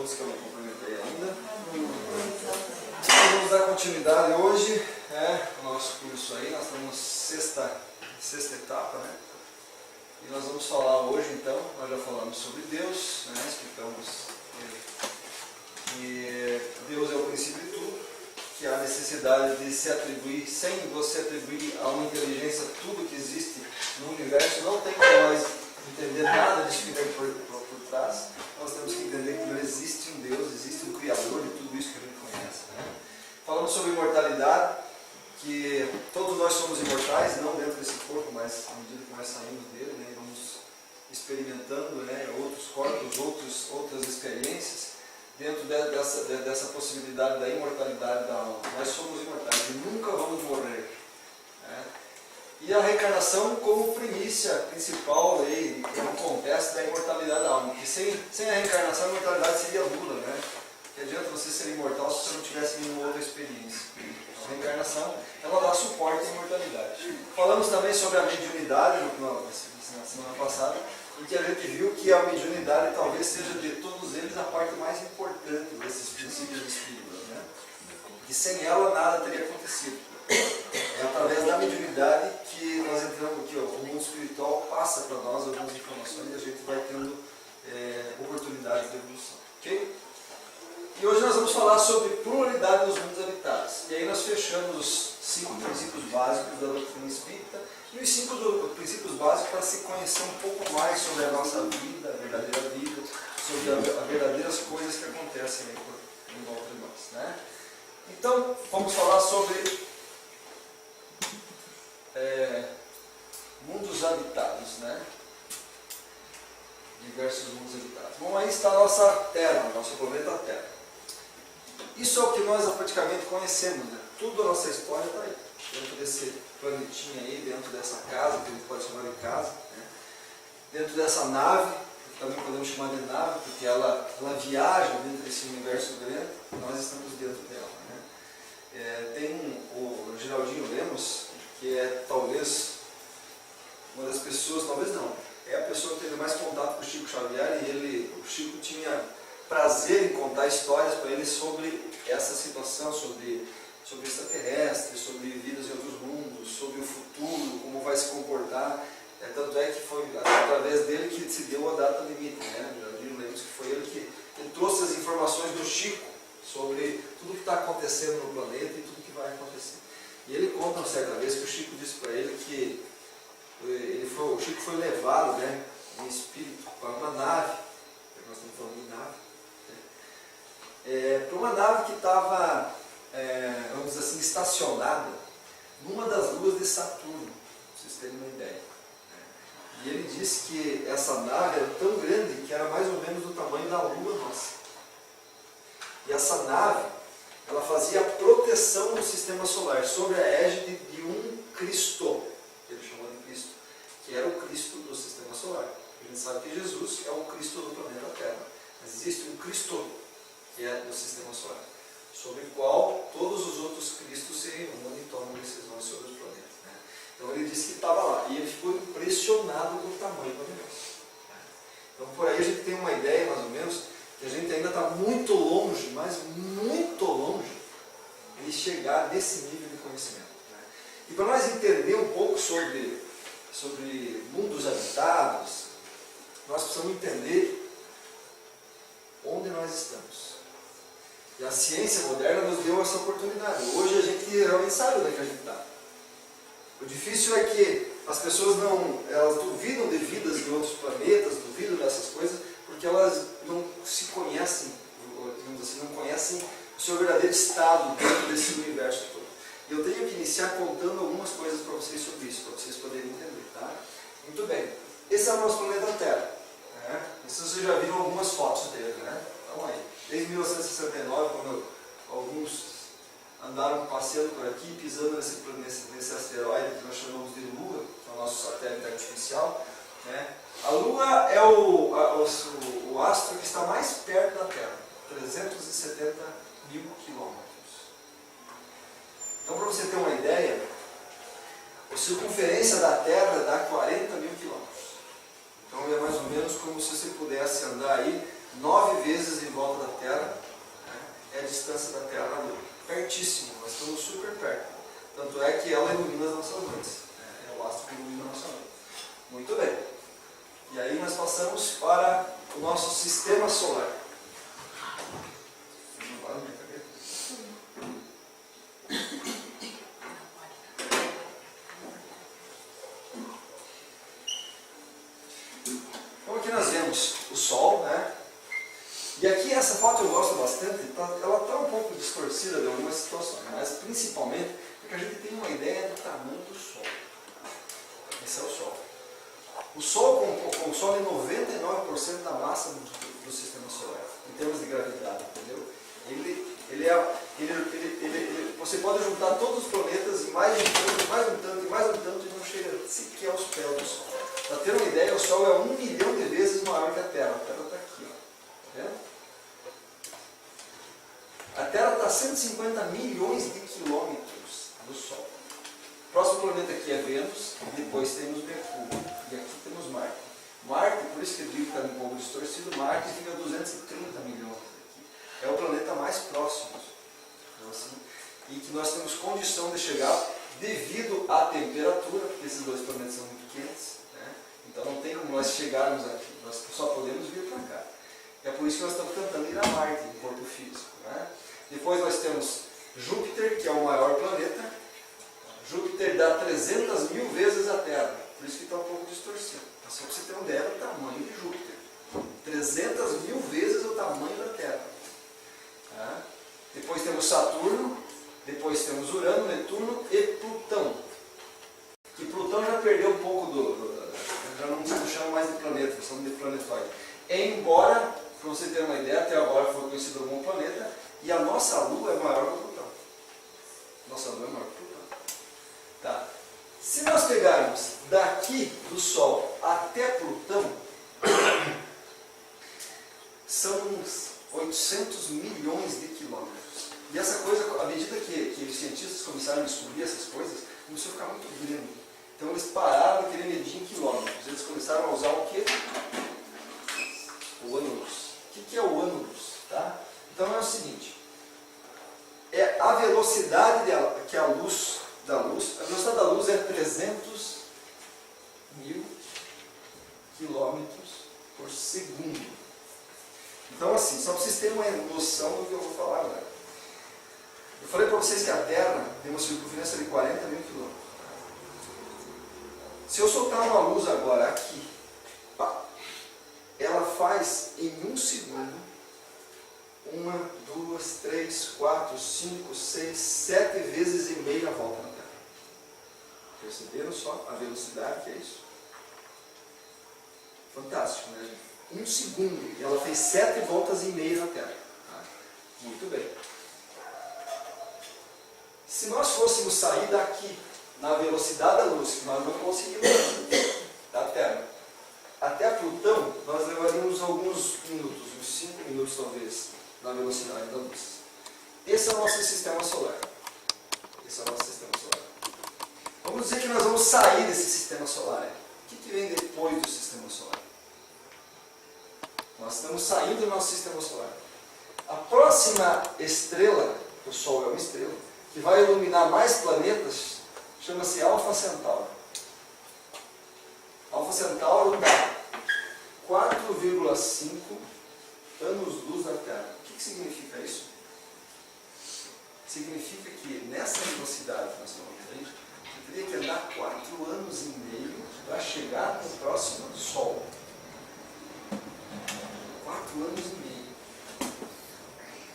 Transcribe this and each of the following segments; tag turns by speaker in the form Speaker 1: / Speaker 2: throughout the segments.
Speaker 1: todos que eu não cumprimentei ainda. Nós vamos dar continuidade hoje ao nosso curso aí. Nós estamos na sexta etapa, né? E nós vamos falar hoje, então, nós já falamos sobre Deus, né? Explicamos que Deus é o princípio de tudo, que há necessidade de se atribuir, sem você atribuir a uma inteligência tudo que existe no universo, não tem como nós entender nada disso que vem por trás. Nós temos que entender que não existe um Deus, existe um Criador de tudo isso que a gente conhece, né? Falamos sobre imortalidade, que todos nós somos imortais, não dentro desse corpo, mas à medida que nós saímos dele, né, vamos experimentando, né, outros corpos, outras experiências, dentro dessa possibilidade da imortalidade da alma. Nós somos imortais e nunca vamos morrer, né? E a reencarnação como primícia principal aí, como acontece da imortalidade da alma. Porque sem a reencarnação a imortalidade seria nula, né? Que adianta você ser imortal se você não tivesse nenhuma outra experiência. A reencarnação, ela dá suporte à imortalidade. Falamos também sobre a mediunidade na semana passada, em que a gente viu que a mediunidade talvez seja de todos eles a parte mais importante desses princípios espíritas, né? E sem ela nada teria acontecido. É através da mediunidade que nós entramos, que o mundo espiritual passa para nós algumas informações e a gente vai tendo oportunidades de evolução. Ok? E hoje nós vamos falar sobre pluralidade dos mundos habitados. E aí nós fechamos os 5 princípios básicos da doutrina espírita e os 5 princípios básicos para se conhecer um pouco mais sobre a nossa vida, a verdadeira vida, sobre as verdadeiras coisas que acontecem aí em volta de nós, né? Então, vamos falar sobre mundos habitados, né? Diversos mundos habitados. Bom, aí está a nossa Terra, o nosso planeta Terra. Isso é o que nós praticamente conhecemos, né? Tudo a nossa história está aí, dentro desse planetinha aí, dentro dessa casa, que a gente pode chamar de casa, né? Dentro dessa nave, que também podemos chamar de nave, porque ela viaja dentro desse universo grande, nós estamos dentro dela, né? Tem o Geraldinho Lemos, que é talvez uma das pessoas, talvez não, é a pessoa que teve mais contato com o Chico Xavier, e o Chico tinha prazer em contar histórias para ele sobre essa situação, sobre extraterrestres, sobre vidas em outros mundos, sobre o futuro, como vai se comportar. Tanto é que foi através dele que se deu a data limite, né? Já lemos que foi ele que trouxe as informações do Chico sobre tudo que está acontecendo no planeta e tudo que vai acontecer. E ele conta uma certa vez que o Chico disse para ele que o Chico foi levado, né, em espírito para uma nave, nós estamos falando de nave, para uma nave que estava, vamos dizer assim, estacionada numa das luas de Saturno, para vocês terem uma ideia. E ele disse que essa nave era tão grande que era mais ou menos do tamanho da lua nossa. E essa nave, ela fazia a proteção do sistema solar sobre a égide de um Cristo, que ele chamou de Cristo, que era o Cristo do sistema solar. A gente sabe que Jesus é o Cristo do planeta Terra, mas existe um Cristo que é do sistema solar, sobre o qual todos os outros Cristos se reúnem e tomam decisões sobre os planetas, né? Então ele disse que estava lá, e ele ficou impressionado com o tamanho do negócio. Então por aí a gente tem uma ideia, mais ou menos, que a gente ainda está muito longe, mas muito longe, de chegar nesse nível de conhecimento, né? E para nós entender um pouco sobre mundos habitados, nós precisamos entender onde nós estamos. E a ciência moderna nos deu essa oportunidade. Hoje a gente realmente sabe onde é que a gente está. O difícil é que as pessoas elas duvidam de vidas de outros planetas, duvidam dessas coisas, porque elas não se conhecem, digamos assim, não conhecem o seu verdadeiro estado dentro desse universo todo. E eu tenho que iniciar contando algumas coisas para vocês sobre isso, para vocês poderem entender, tá? Muito bem. Esse é o nosso planeta Terra, né? Vocês já viram algumas fotos dele, né? Então aí, desde 1969, quando alguns andaram passeando por aqui, pisando nesse asteroide que nós chamamos de Lua, que é o nosso satélite artificial, né? A Lua é o astro que está mais perto da Terra, 370 mil quilômetros. Então, para você ter uma ideia, a circunferência da Terra dá 40 mil quilômetros. Então é mais ou menos como se você pudesse andar aí 9 vezes em volta da Terra, né, é a distância da Terra da Lua. Pertíssimo, nós estamos super perto. Tanto é que ela ilumina as nossas noites. É o astro que ilumina a nossa noite. Muito bem. E aí nós passamos para o nosso sistema solar. Não vai na minha cabeça? Então aqui nós vemos o Sol, né? E aqui essa foto eu gosto bastante, ela está um pouco distorcida de algumas situações, mas principalmente porque a gente tem uma ideia do tamanho do Sol. Esse é o Sol. O Sol consome 99% da massa do sistema solar, em termos de gravidade, entendeu? Você pode juntar todos os planetas e mais um tanto, e não chega sequer aos pés do Sol. Para ter uma ideia, o Sol é 1 milhão de vezes maior que a Terra. A Terra está aqui, ó. Tá vendo? A Terra está a 150 milhões de quilômetros do Sol. O próximo planeta aqui é Vênus, depois temos Mercúrio, e aqui temos Marte. Marte, por isso que eu digo que está um pouco distorcido, Marte fica a 230 milhões aqui. É o planeta mais próximo, então, assim, e que nós temos condição de chegar devido à temperatura, porque esses dois planetas são muito quentes, né? Então não tem como nós chegarmos aqui, nós só podemos vir para cá. É por isso que nós estamos tentando ir a Marte, em corpo físico, né? Depois nós temos Júpiter, que é o maior planeta. Júpiter dá 300 mil vezes a Terra, por isso que está um pouco distorcido. Então, só para você ter uma ideia do tamanho de Júpiter. 300 mil vezes o tamanho da Terra. Tá? Depois temos Saturno, depois temos Urano, Netuno e Plutão. Que Plutão já perdeu um pouco já não se chama mais de planeta, chama de planetóide. Embora, para você ter uma ideia, até agora foi conhecido como um planeta, e a nossa Lua é maior que Plutão. Nossa Lua é maior que Plutão. Tá. Se nós pegarmos daqui do Sol até Plutão, são uns 800 milhões de quilômetros. E essa coisa, à medida que os cientistas começaram a descobrir essas coisas, começou a ficar muito grande. Então eles pararam de querer medir em quilômetros. Eles começaram a usar o quê? O ânulus. O que é o ânulus? Tá? Então é o seguinte, é a velocidade que a velocidade da luz é 300 mil quilômetros por segundo. Então assim, só para vocês terem uma noção do que eu vou falar agora. Eu falei para vocês que a Terra tem uma circunferência de 40 mil quilômetros. Se eu soltar uma luz agora aqui, pá, ela faz em 1 segundo 1, 2, 3, 4, 5, 6, 7 vezes e meia a volta na Terra. Perceberam só a velocidade que é isso? Fantástico, né, gente? 1 segundo, e ela fez 7 voltas e meia na Terra. Muito bem. Se nós fôssemos sair daqui, na velocidade da luz, que nós não conseguimos da Terra, até Plutão, nós levaríamos alguns minutos, uns 5 minutos talvez, na velocidade da luz. Esse é o nosso sistema solar. Esse é o nosso sistema solar. Vamos dizer que nós vamos sair desse sistema solar. O que vem depois do sistema solar? Nós estamos saindo do nosso sistema solar. A próxima estrela, o Sol é uma estrela, que vai iluminar mais planetas, chama-se Alfa Centauro. Alfa Centauro dá 4,5 anos-luz da Terra. O que significa isso? Significa que nessa velocidade que nós estamos vendo, você teria que andar 4 anos e meio para chegar no próximo Sol. 4 anos e meio.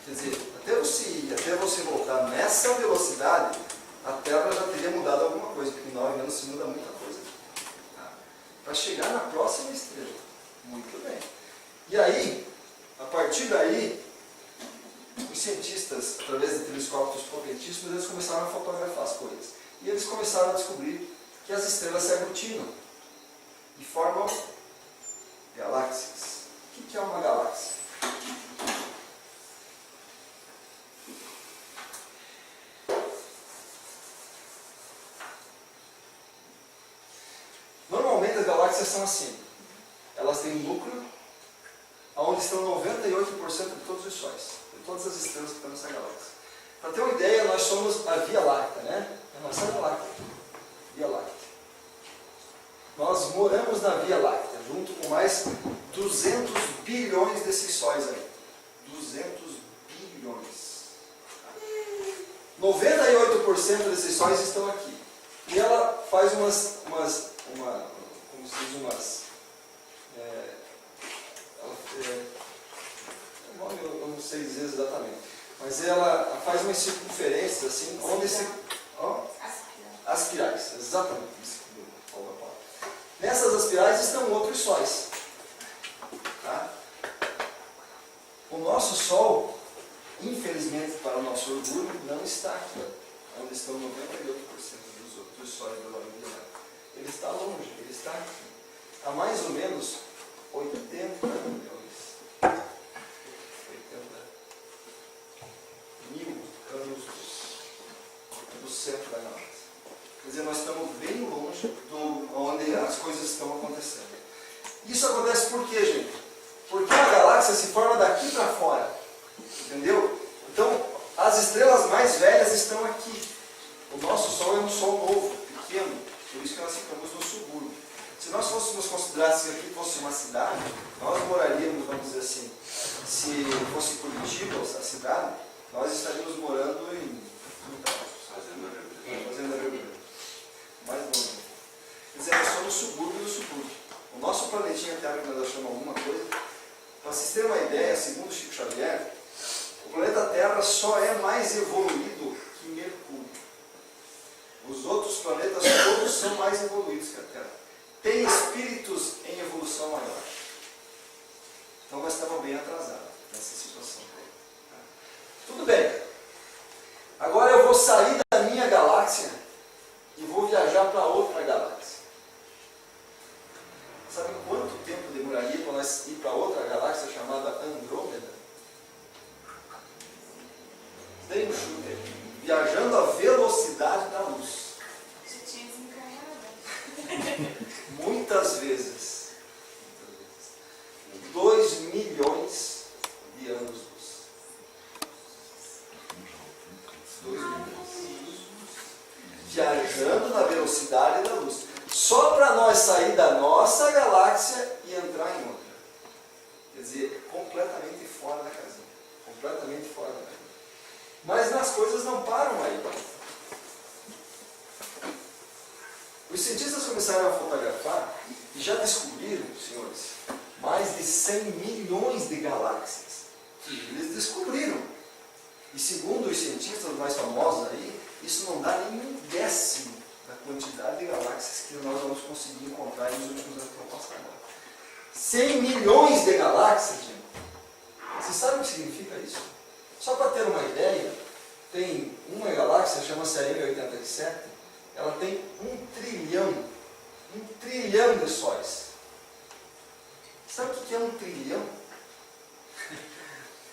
Speaker 1: Quer dizer, até você voltar nessa velocidade, a Terra já teria mudado alguma coisa, porque em 9 anos se muda muita coisa. Tá? Para chegar na próxima estrela. Muito bem. E aí, a partir daí, os cientistas, através de telescópios potentíssimos, eles começaram a fotografar as coisas. E eles começaram a descobrir que as estrelas se aglutinam e formam galáxias. O que é uma galáxia? Normalmente as galáxias são assim. Elas têm um núcleo onde estão 98% de todos os sóis, de todas as estrelas que estão nessa galáxia. Para ter uma ideia, nós somos a Via Láctea, né? É a nossa galáxia. Via Láctea. Nós moramos na Via Láctea, junto com mais 200 bilhões desses sóis aí. 200 bilhões. 98% desses sóis estão aqui. E ela faz como se diz, eu não sei dizer exatamente, mas ela faz umas circunferências assim, onde se... Aspirais, exatamente isso. Nessas aspirais estão outros sóis. Tá? O nosso Sol, infelizmente para o nosso orgulho, não está aqui, onde estão 98% dos outros sóis da Via Láctea. Ele está longe, ele está aqui, a mais ou menos 80 milhões. 80 mil anos-luz do centro da galáxia. Quer dizer, nós estamos bem longe de onde as coisas estão acontecendo. Isso acontece por quê, gente? Porque a galáxia se forma daqui para fora. Entendeu? Então, as estrelas mais velhas estão aqui. O nosso Sol é um Sol novo, pequeno. Por isso que nós ficamos no subúrbio. Se nós fôssemos considerar que aqui fosse uma cidade, nós moraríamos, vamos dizer assim, se fosse Curitiba, a cidade, nós estaríamos morando em Fazenda Rio Grande. Mais longe. Quer dizer, nós somos subúrbio do subúrbio. O nosso planetinha Terra, que nós achamos alguma coisa, para vocês terem uma ideia, segundo Chico Xavier, o planeta Terra só é mais evoluído que Mercúrio. Os outros planetas todos são mais evoluídos que a Terra. Tem espíritos em evolução maior. Então nós estamos bem atrasados nessa situação. Tudo bem. Agora eu vou sair da minha galáxia e vou viajar para outra galáxia. Sabe quanto tempo demoraria para nós ir para outra galáxia chamada Andrômeda? Tem um chute. Viajando à velocidade da luz.
Speaker 2: Já tinha desencarnado.
Speaker 1: Muitas vezes. 2 milhões de anos-luz. 2 milhões. Viajando na velocidade da luz. Só para nós sair da nossa galáxia e entrar em outra. Quer dizer, completamente fora da casinha. Completamente fora da casinha. Mas as coisas não param aí. Os cientistas começaram a fotografar e já descobriram, senhores, mais de 100 milhões de galáxias. Eles descobriram. E segundo os cientistas mais famosos aí, isso não dá nem um décimo da quantidade de galáxias que nós vamos conseguir encontrar nos últimos anos que vão passar agora. 100 milhões de galáxias, gente. Vocês sabem o que significa isso? Só para ter uma ideia, tem uma galáxia, chama-se a M87, ela tem 1 trilhão de sóis. Sabe o que é 1 trilhão?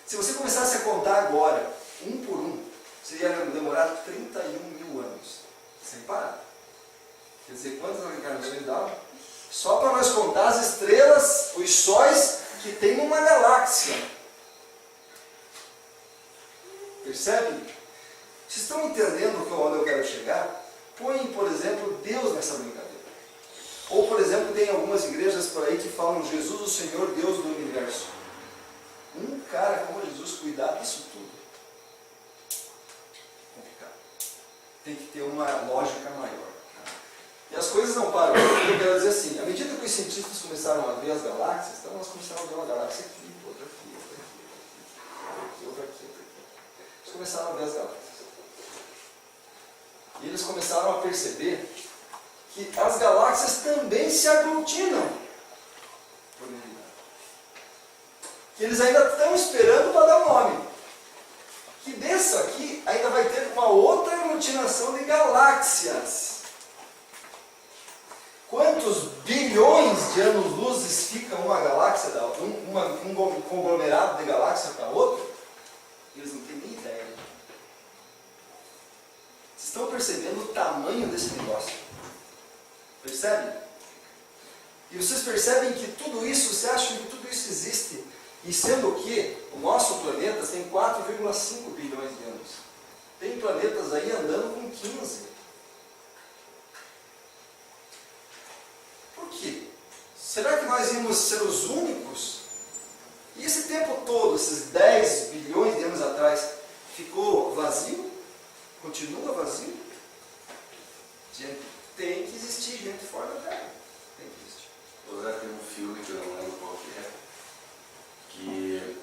Speaker 1: Se você começasse a contar agora, um por um, você ia demorar 31 mil anos, sem parar. Quer dizer, quantas reencarnações dava? Só para nós contar as estrelas, os sóis que tem uma galáxia. Percebe? Vocês estão entendendo onde eu quero chegar? Põe, por exemplo, Deus nessa brincadeira. Ou, por exemplo, tem algumas igrejas por aí que falam Jesus, o Senhor, Deus do universo. Um cara como Jesus cuidar disso tudo. Complicado. Tem que ter uma lógica maior. E as coisas não param. Eu quero dizer assim, à medida que os cientistas começaram a ver as galáxias, então nós começamos a ver uma galáxia aqui, outra aqui, outra aqui. Eles começaram a ver as galáxias. E eles começaram a perceber que as galáxias também se aglutinam. Que eles ainda estão esperando para dar nome. Que dessa aqui ainda vai ter uma outra aglutinação de galáxias. Quantos bilhões de anos-luzes fica uma galáxia, um conglomerado de galáxia para outro? Eles não têm nem ideia. Vocês estão percebendo o tamanho desse negócio? Percebe? E vocês percebem que tudo isso, você acha que tudo isso existe E sendo que o nosso planeta tem 4,5 bilhões de anos. Tem planetas aí andando com 15. Por quê? Será que nós íamos ser os únicos? E esse tempo todo, esses 10 bilhões de anos atrás, ficou vazio? Continua vazio? Gente, tem que existir gente fora da Terra. Tem que existir.
Speaker 3: José, tem um filme que eu não lembro qual que é, que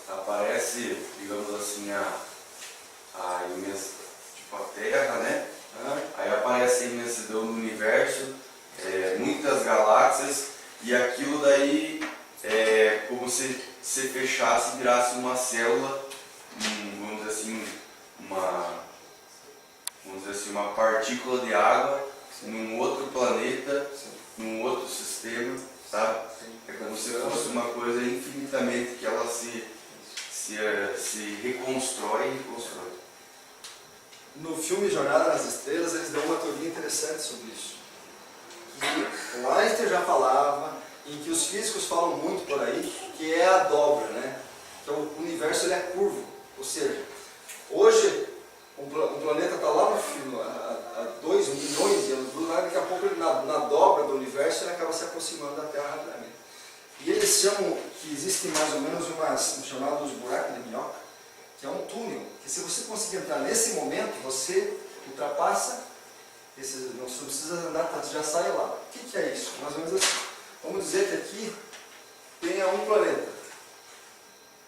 Speaker 3: aparece, digamos assim, a imensa, tipo a Terra, né? Aí aparece a imensidão do universo, muitas galáxias, e aquilo daí é como se fechasse e virasse uma célula, vamos dizer assim, uma partícula de água num outro planeta, num outro sistema, sabe? É como se fosse uma coisa infinitamente que ela se reconstrói e reconstrói.
Speaker 1: No filme Jornada nas Estrelas, eles dão uma teoria interessante sobre isso. Que o Einstein já falava, em que os físicos falam muito por aí, que é a dobra, né? Que o universo ele é curvo. Ou seja, hoje um planeta está lá no fim, há 2 milhões de anos, daqui a pouco ele, na dobra do universo ele acaba se aproximando da Terra rapidamente. E eles chamam que existem mais ou menos umas chamados buracos de minhoca, que é um túnel, que se você conseguir entrar nesse momento, você ultrapassa, não precisa andar tanto, já sai lá. O que é isso? Mais ou menos assim. Vamos dizer que aqui tenha um planeta,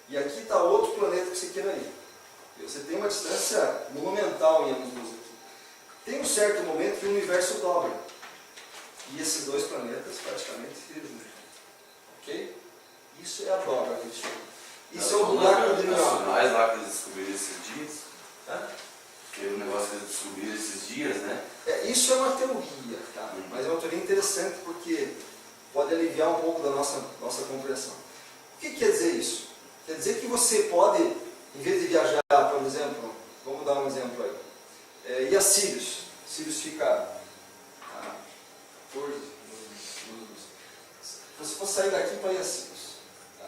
Speaker 1: e aqui está outro planeta que você queira ir. Você tem uma distância monumental em ambos dois aqui. Tem um certo momento que o universo dobra. E esses 2 planetas praticamente se juntam. Ok? Isso é a dobra que eles chamam. Isso é o buraco de minhoca.
Speaker 3: Nacionais lá que eles descobriram esses dias.
Speaker 1: Tá?
Speaker 3: Teve um negócio que eles descobriram esses dias, né?
Speaker 1: Isso é uma teoria, tá? Mas é uma teoria interessante porque pode aliviar um pouco da nossa compreensão. O que quer dizer isso? Quer dizer que você pode, em vez de viajar, por exemplo, vamos dar um exemplo aí, ir a Sirius. Sirius fica a 14 Se você for sair daqui para ir a Sirius, tá?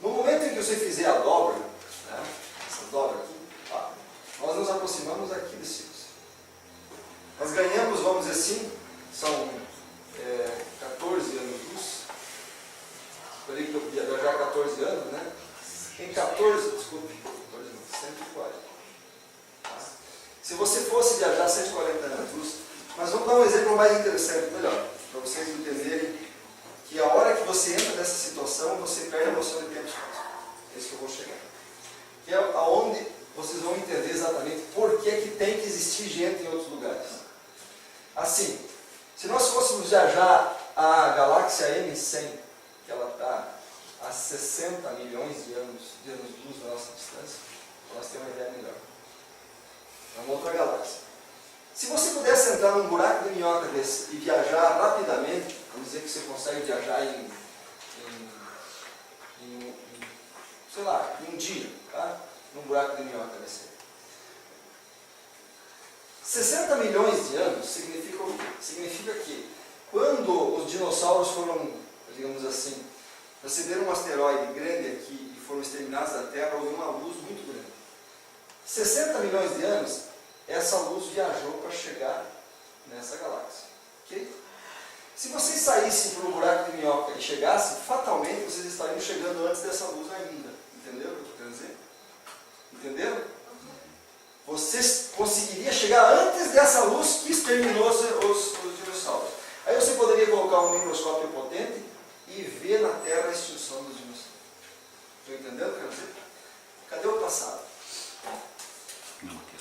Speaker 1: No momento em que você fizer a dobra, né, essa dobra aqui, tá, nós nos aproximamos aqui de Sirius. Nós ganhamos, vamos dizer assim, são 14 anos-luz. Falei que eu ia viajar 14 anos, né? Em 14, desculpe, 14 não, 140. Tá? Se você fosse viajar 140 anos-luz, mas vamos dar um exemplo mais interessante, melhor, para vocês entenderem que a hora que você entra nessa situação, você perde a noção de tempo e espaço. É isso que eu vou chegar. Que é aonde vocês vão entender exatamente por que tem que existir gente em outros lugares. Assim, se nós fôssemos viajar a galáxia M100, que ela está a 60 milhões de anos-luz da nossa distância, para nós termos uma ideia melhor. É uma outra galáxia. Se você pudesse entrar num buraco de minhoca desse e viajar rapidamente, vamos dizer que você consegue viajar em um dia, tá? Num buraco de minhoca desse. 60 milhões de anos significa o quê? Significa que quando os dinossauros foram, digamos assim, receberam um asteroide grande aqui e foram exterminados da Terra, houve uma luz muito grande. 60 milhões de anos, essa luz viajou para chegar nessa galáxia. Okay? Se vocês saíssem por um buraco de minhoca e chegassem, fatalmente vocês estariam chegando antes dessa luz ainda. Entenderam o que eu estou querendo dizer? Entenderam? Vocês conseguiriam chegar antes dessa luz que exterminou os dinossauros. Aí você poderia colocar um microscópio potente e ver na Terra a extinção dos dinossauros. Estão entendendo o que eu quero dizer? Cadê o passado?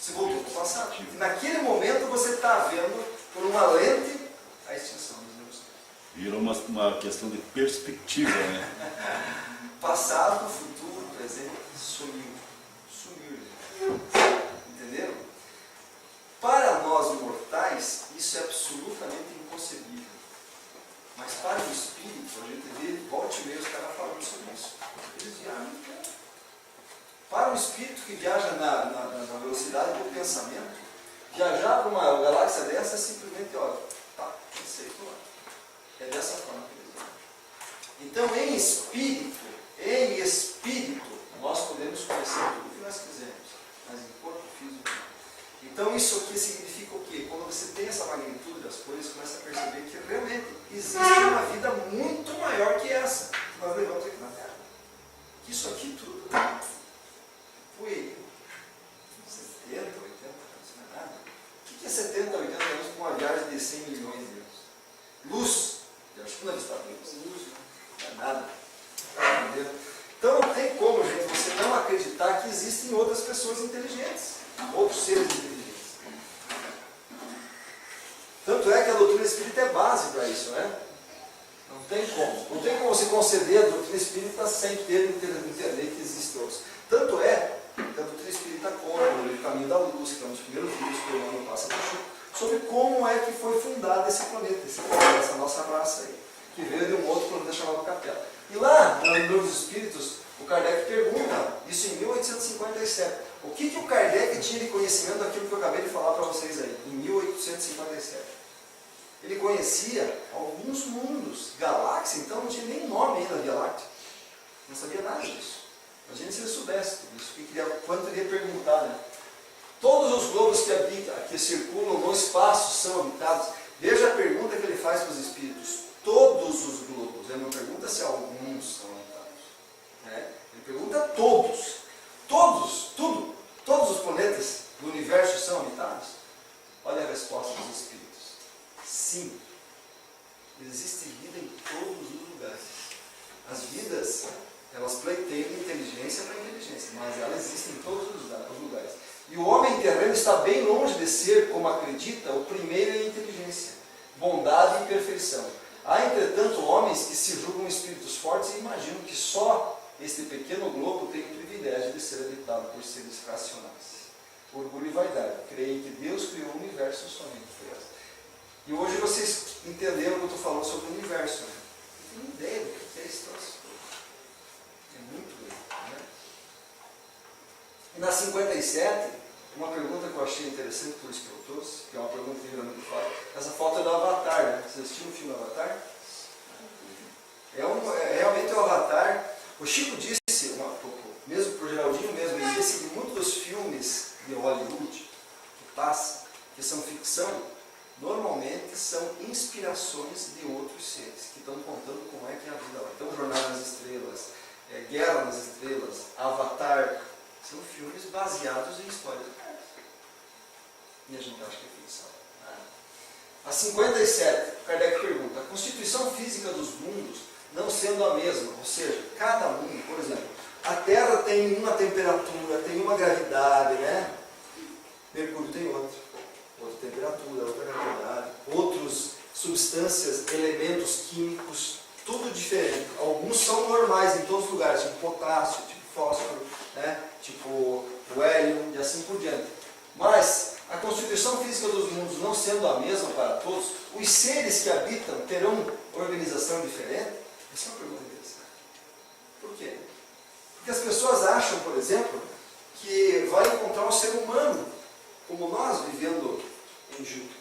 Speaker 1: Você voltou para o passado. Naquele momento você está vendo por uma lente a extinção dos dinossauros.
Speaker 4: Virou uma questão de perspectiva, né?
Speaker 1: Passado, futuro, presente, sumiu. Entenderam? Para nós mortais, isso é absolutamente inconcebível. Mas para o espírito, a gente vê, volte e meia os caras falando sobre isso. Eles viajam. Para o espírito que viaja na velocidade do pensamento, viajar para uma galáxia dessa é simplesmente, olha, tá, conceito lá. É dessa forma que eles viajam. Então, em espírito, nós podemos conhecer tudo o que nós quisermos, mas em corpo físico não. Então isso aqui significa o quê? Quando você tem essa magnitude das coisas, começa a perceber que realmente existe uma vida muito maior que essa que nós levamos aqui na Terra. Que isso aqui tudo foi 70, 80 anos, não é nada. O que é 70, 80 anos com uma viagem de 100 milhões de anos? Luz, acho que não está luz, não é nada. Entendeu? Então não tem como, gente, você não acreditar que existem outras pessoas inteligentes, outros seres inteligentes. Tanto é que a doutrina espírita é base para isso, né? Não tem como. Não tem como você conceder a doutrina espírita sem entender que existem outros. Tanto é que a doutrina espírita conta no Caminho da Luz, que é um dos primeiros livros que o Emmanuel passa para o Chico, sobre como é que foi fundado esse planeta, essa nossa raça aí, que veio de um outro planeta chamado Capela. E lá, no Livro dos Espíritos, o Kardec pergunta, isso em 1857, o que o Kardec tinha de conhecimento daquilo que eu acabei de falar para vocês aí, em 1857. Ele conhecia alguns mundos, galáxias, então não tinha nem nome ainda Via Láctea. Não sabia nada disso. Imagina se ele soubesse tudo isso, quanto ele ia perguntar, né? Todos os globos que habitam, que circulam no espaço são habitados. Veja a pergunta que ele faz para os espíritos. Todos os globos. Ele não pergunta se alguns são habitados. Né? Ele pergunta todos. Todos, tudo. Todos os planetas do universo são habitados. Olha a resposta dos espíritos. Sim. Existe vida em todos os lugares. As vidas, elas pleiteiam inteligência para inteligência, mas elas existem em todos os lugares. E o homem terreno está bem longe de ser, como acredita, o primeiro em inteligência, bondade e perfeição. Há, entretanto, homens que se julgam espíritos fortes e imaginam que só este pequeno globo tem o privilégio de ser habitado por seres racionais. Orgulho e vaidade. Creem que Deus criou o universo somente por essa. E hoje vocês entenderam o que eu estou falando sobre o universo. Né? Não tem ideia do que é esse troço. É muito grande. Né? E na 57, uma pergunta que eu achei interessante, por isso que eu trouxe, que é uma pergunta que geralmente eu falo, essa foto é do Avatar, né? Vocês assistiram o filme Avatar? Realmente o Avatar, o Chico disse, mesmo por Geraldinho mesmo, ele disse que muitos dos filmes de Hollywood que passam, que são ficção, normalmente são inspirações de outros seres, que estão contando como é que é a vida lá. Então, Jornada nas Estrelas, Guerra nas Estrelas, Avatar, são filmes baseados em histórias reais. E a gente acha que é ficção. A 57, Kardec pergunta, a constituição física dos mundos não sendo a mesma, ou seja, cada mundo, por exemplo, a Terra tem uma temperatura, tem uma gravidade, né? Mercúrio tem outra temperatura, outra gravidade, outras substâncias, elementos químicos, tudo diferente. Alguns são normais em todos os lugares, tipo potássio, tipo fósforo, né? Tipo o hélio e assim por diante. Mas a constituição física dos mundos não sendo a mesma para todos, os seres que habitam terão organização diferente? Essa é uma pergunta interessante. Por quê? Porque as pessoas acham, por exemplo, que vai encontrar um ser humano como nós vivendo em Júpiter.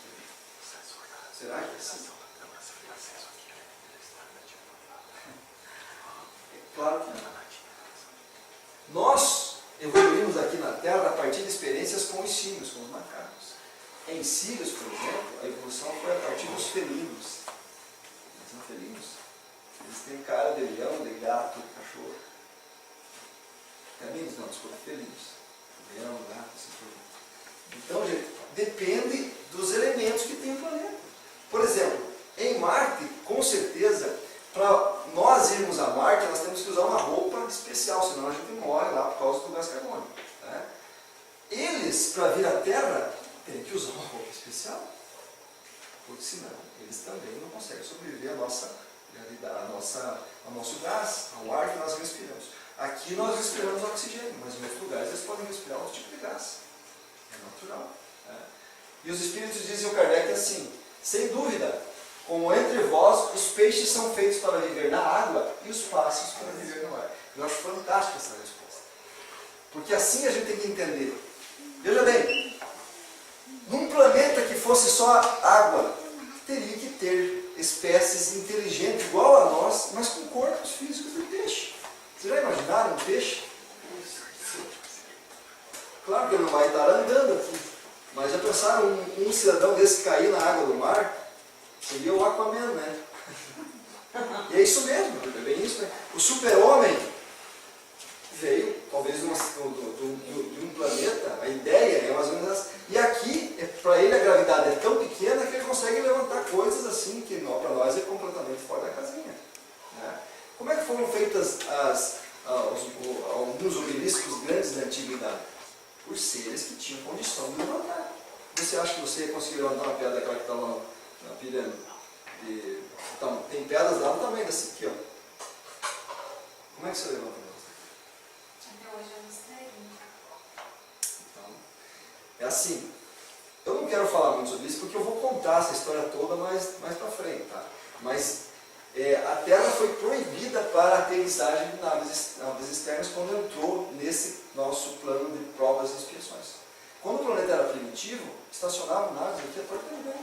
Speaker 1: Será que é assim? É claro que não. Nós evoluímos aqui na Terra a partir de experiências com os símios, com os macacos. Em símios, por exemplo, a evolução foi a partir dos felinos. Eles são felinos. Eles têm cara de leão, de gato, de cachorro. Caninos não, desculpa, felinos. Leão, gato, assim por diante. Então, gente, depende dos elementos que tem o planeta. Por exemplo, em Marte, com certeza, para nós irmos a Marte, nós temos que usar uma roupa especial, senão a gente morre lá por causa do gás carbônico. Né? Eles, para vir à Terra, têm que usar uma roupa especial, porque senão eles também não conseguem sobreviver ao nosso gás, ao ar que nós respiramos. Aqui nós respiramos oxigênio, mas em outros lugares eles podem respirar outro tipo de gás. É natural. Né? E os espíritos dizem ao Kardec assim, sem dúvida, como entre vós os peixes são feitos para viver na água e os pássaros para viver no ar. Eu acho fantástica essa resposta. Porque assim a gente tem que entender. Veja bem, num planeta que fosse só água, teria que ter espécies inteligentes igual a nós, mas com corpos físicos de peixe. Vocês já imaginaram peixe. Claro que ele não vai estar andando aqui, mas já pensaram um cidadão desse cair na água do mar? Seria o Aquaman, né? E é isso mesmo, é bem isso, né? O super-homem veio, talvez, de um planeta, a ideia é mais ou menos essa. E aqui, para ele, a gravidade é tão pequena que ele consegue levantar coisas assim que para nós é completamente fora da casinha. Né? Como é que foram feitas alguns obeliscos grandes da antiguidade? Por seres que tinham condição de levantar. Você acha que você ia conseguir levantar uma pedra daquela que está lá na pirâmide? Então, tem pedras lá do tamanho dessa aqui, ó. Como é que você levanta?
Speaker 2: Até hoje eu não sei.
Speaker 1: Então, é assim. Eu não quero falar muito sobre isso porque eu vou contar essa história toda mais para frente, tá? Mas a Terra foi proibida para a aterrissagem de naves externas quando entrou nesse nosso plano de provas e expiações. Quando o planeta era primitivo, estacionavam naves aqui a torta também.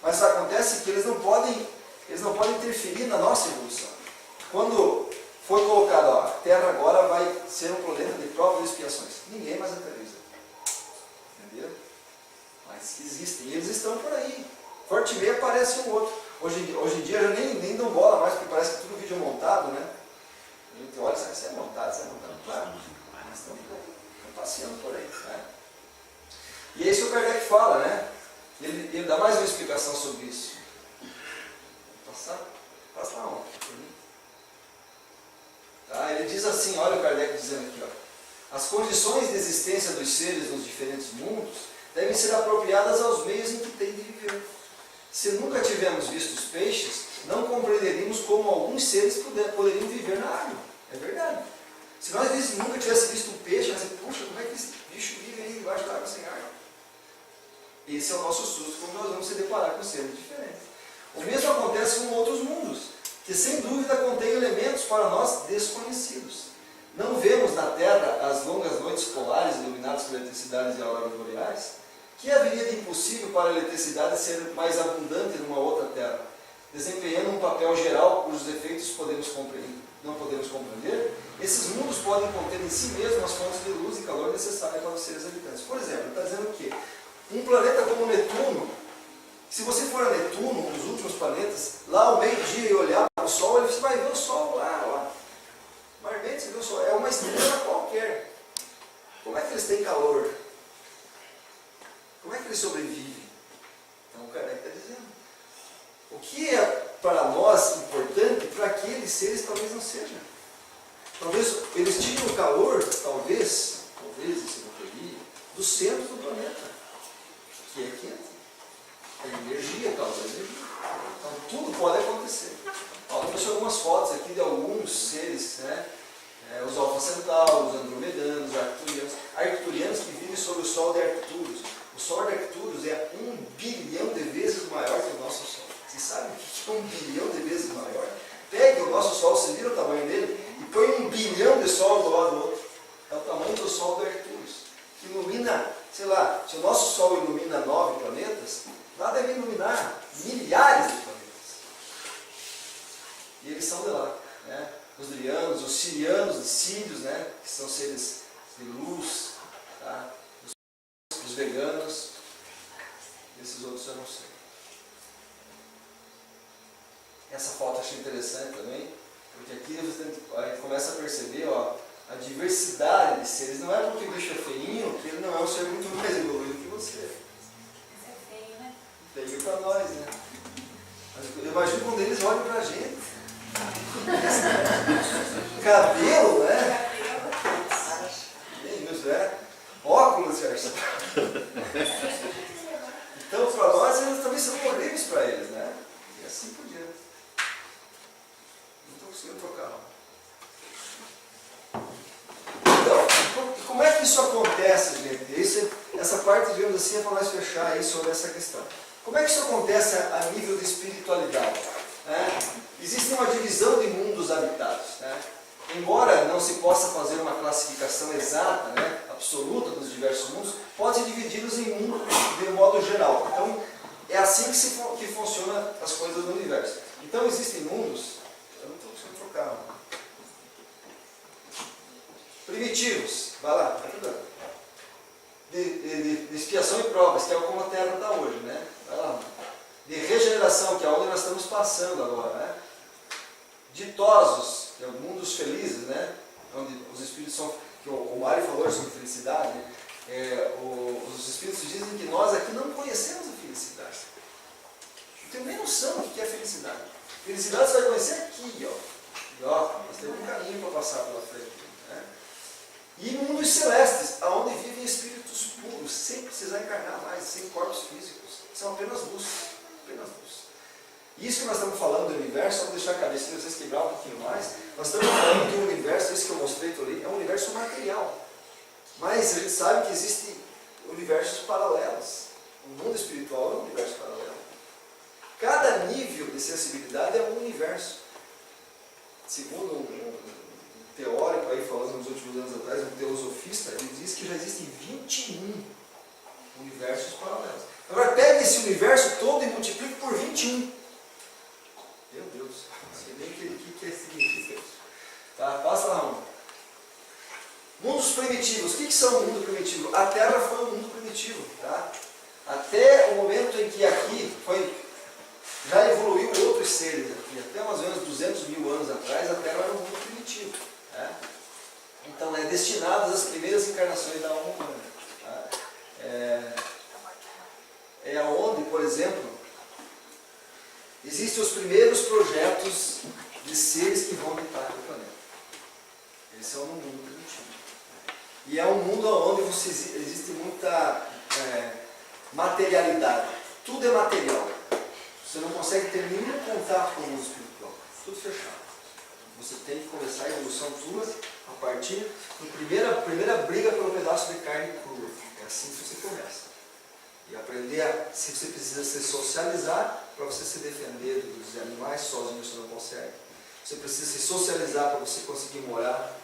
Speaker 1: Mas acontece que eles não podem interferir na nossa evolução. Quando foi colocado, ó, a Terra agora vai ser um planeta de provas e expiações, ninguém mais aterriza. Entendeu? Mas existem, e eles estão por aí. Forte e meia aparece um outro. Hoje em dia já nem dão bola mais, porque parece que tudo vídeo montado, né? A gente olha e sabe, isso é montado, claro. Mas estão passeando por aí. Né? E é isso que o Kardec fala, né? Ele dá mais uma explicação sobre isso. Passa lá ontem. Tá? Ele diz assim, olha o Kardec dizendo aqui, ó. As condições de existência dos seres nos diferentes mundos devem ser apropriadas aos meios em que têm de viver. Se nunca tivermos visto os peixes, não compreenderíamos como alguns seres poderiam viver na água. É verdade. Se nós nunca tivéssemos visto um peixe, nós dizemos, puxa, como é que esse bicho vive aí debaixo da água sem água? Esse é o nosso susto quando nós vamos se deparar com seres diferentes. O mesmo acontece com outros mundos, que sem dúvida contêm elementos para nós desconhecidos. Não vemos na Terra as longas noites polares iluminadas por eletricidades e auroras boreais? Que haveria de impossível para a eletricidade ser mais abundante numa outra Terra, desempenhando um papel geral cujos efeitos não podemos compreender? Esses mundos podem conter em si mesmos as fontes de luz e calor necessárias para os seres habitantes. Por exemplo, ele está dizendo o quê? Um planeta como Netuno, se você for a Netuno, um dos últimos planetas, lá ao meio-dia e olhar para o Sol, você vai ver o Sol lá. Marmente, você vê o Sol. É uma estrela qualquer. Como é que eles têm calor? Como é que eles sobrevivem? Então o Kardec está dizendo. O que é para nós importante, para aqueles seres talvez não seja. Talvez eles tinham o calor, talvez, isso não teria, do centro do planeta, que é quente. A energia causa energia. Então tudo pode acontecer. Eu trouxe algumas fotos aqui de alguns seres, né? Os Alfa Centauros, os Andromedanos, os Arcturianos. Arcturianos que vivem sobre o Sol de Arcturus. O Sol de Arcturus é 1 bilhão de vezes maior que o nosso Sol. Vocês sabem o que é 1 bilhão de vezes maior? Pegue o nosso Sol, vocês viram o tamanho dele? E põe 1 bilhão de Sol do lado do outro. É o tamanho do Sol de Arcturus. Que ilumina, sei lá, se o nosso Sol ilumina 9 planetas, lá deve iluminar milhares de planetas. E eles são de lá. Né? Os drianos, os sirianos, os sírios, né? Que são seres de luz. Tá? Os veganos, esses outros eu não sei. Essa foto eu achei interessante também, porque aqui a gente começa a perceber, ó, a diversidade de seres. Não é porque o bicho é feinho que ele não é um ser muito mais evoluído que você.
Speaker 2: Isso é feio, né?
Speaker 1: Feio para nós, né? Mas eu imagino quando eles olham pra gente. Cabelo, né? Óculos, Gerson. Então, para nós, eles também são horríveis para eles, né? E assim por diante. Não estou conseguindo trocar. Então, como é que isso acontece, gente? Essa parte, digamos assim, é para nós fechar aí sobre essa questão. Como é que isso acontece a nível de espiritualidade? Né? Existe uma divisão de mundos habitados. Né? Embora não se possa fazer uma classificação exata, né, absoluta dos diversos mundos, pode-se dividi-los em mundos de modo geral. Então, é assim que funcionam as coisas no universo. Então, existem mundos... Eu não estou conseguindo trocar. primitivos, vai lá, tá ajudando. De expiação e provas, que é como a Terra está hoje, né? Vai lá. De regeneração, que é onde nós estamos passando agora, né? Ditosos, que é o mundo dos felizes, né? Onde os espíritos são, que o Mário falou sobre felicidade, né? Os espíritos dizem que nós aqui não conhecemos a felicidade. Não tenho nem noção do que é felicidade. Felicidade você vai conhecer aqui, ó. E ó, nós temos um caminho para passar pela frente. Né? E mundos celestes, onde vivem espíritos puros, sem precisar encarnar mais, sem corpos físicos. São apenas luz. Apenas luz. Isso que nós estamos falando do universo, só para deixar a cabeça de vocês quebrar um pouquinho mais, nós estamos falando que o universo, esse que eu mostrei ali, é um universo material. Mas a gente sabe que existem universos paralelos. O mundo espiritual é um universo paralelo. Cada nível de sensibilidade é um universo. Segundo um teórico aí falando nos últimos anos atrás, um teosofista, ele diz que já existem 21 universos paralelos. Agora pegue esse universo todo e multiplique por 21. Meu Deus, não sei nem o que significa isso. Tá? Passa lá, mano. Mundos primitivos. O que são o mundo primitivo? A Terra foi um mundo primitivo. Tá? Até o momento em que aqui já evoluiu outros seres aqui. Até mais ou menos 200 mil anos atrás, a Terra era um mundo primitivo. Tá? Então, é destinado às primeiras encarnações da alma humana. Tá? É onde, por exemplo, existem os primeiros projetos de seres que vão habitar o planeta. Eles são no mundo primitivo. E é um mundo onde existe muita materialidade. Tudo é material. Você não consegue ter nenhum contato com o mundo espiritual. Tudo fechado. Você tem que começar a evolução tua a partir da primeira briga pelo pedaço de carne crua. É assim que você começa. E aprender se você precisa se socializar para você se defender dos animais, sozinho você não consegue. Você precisa se socializar para você conseguir morar.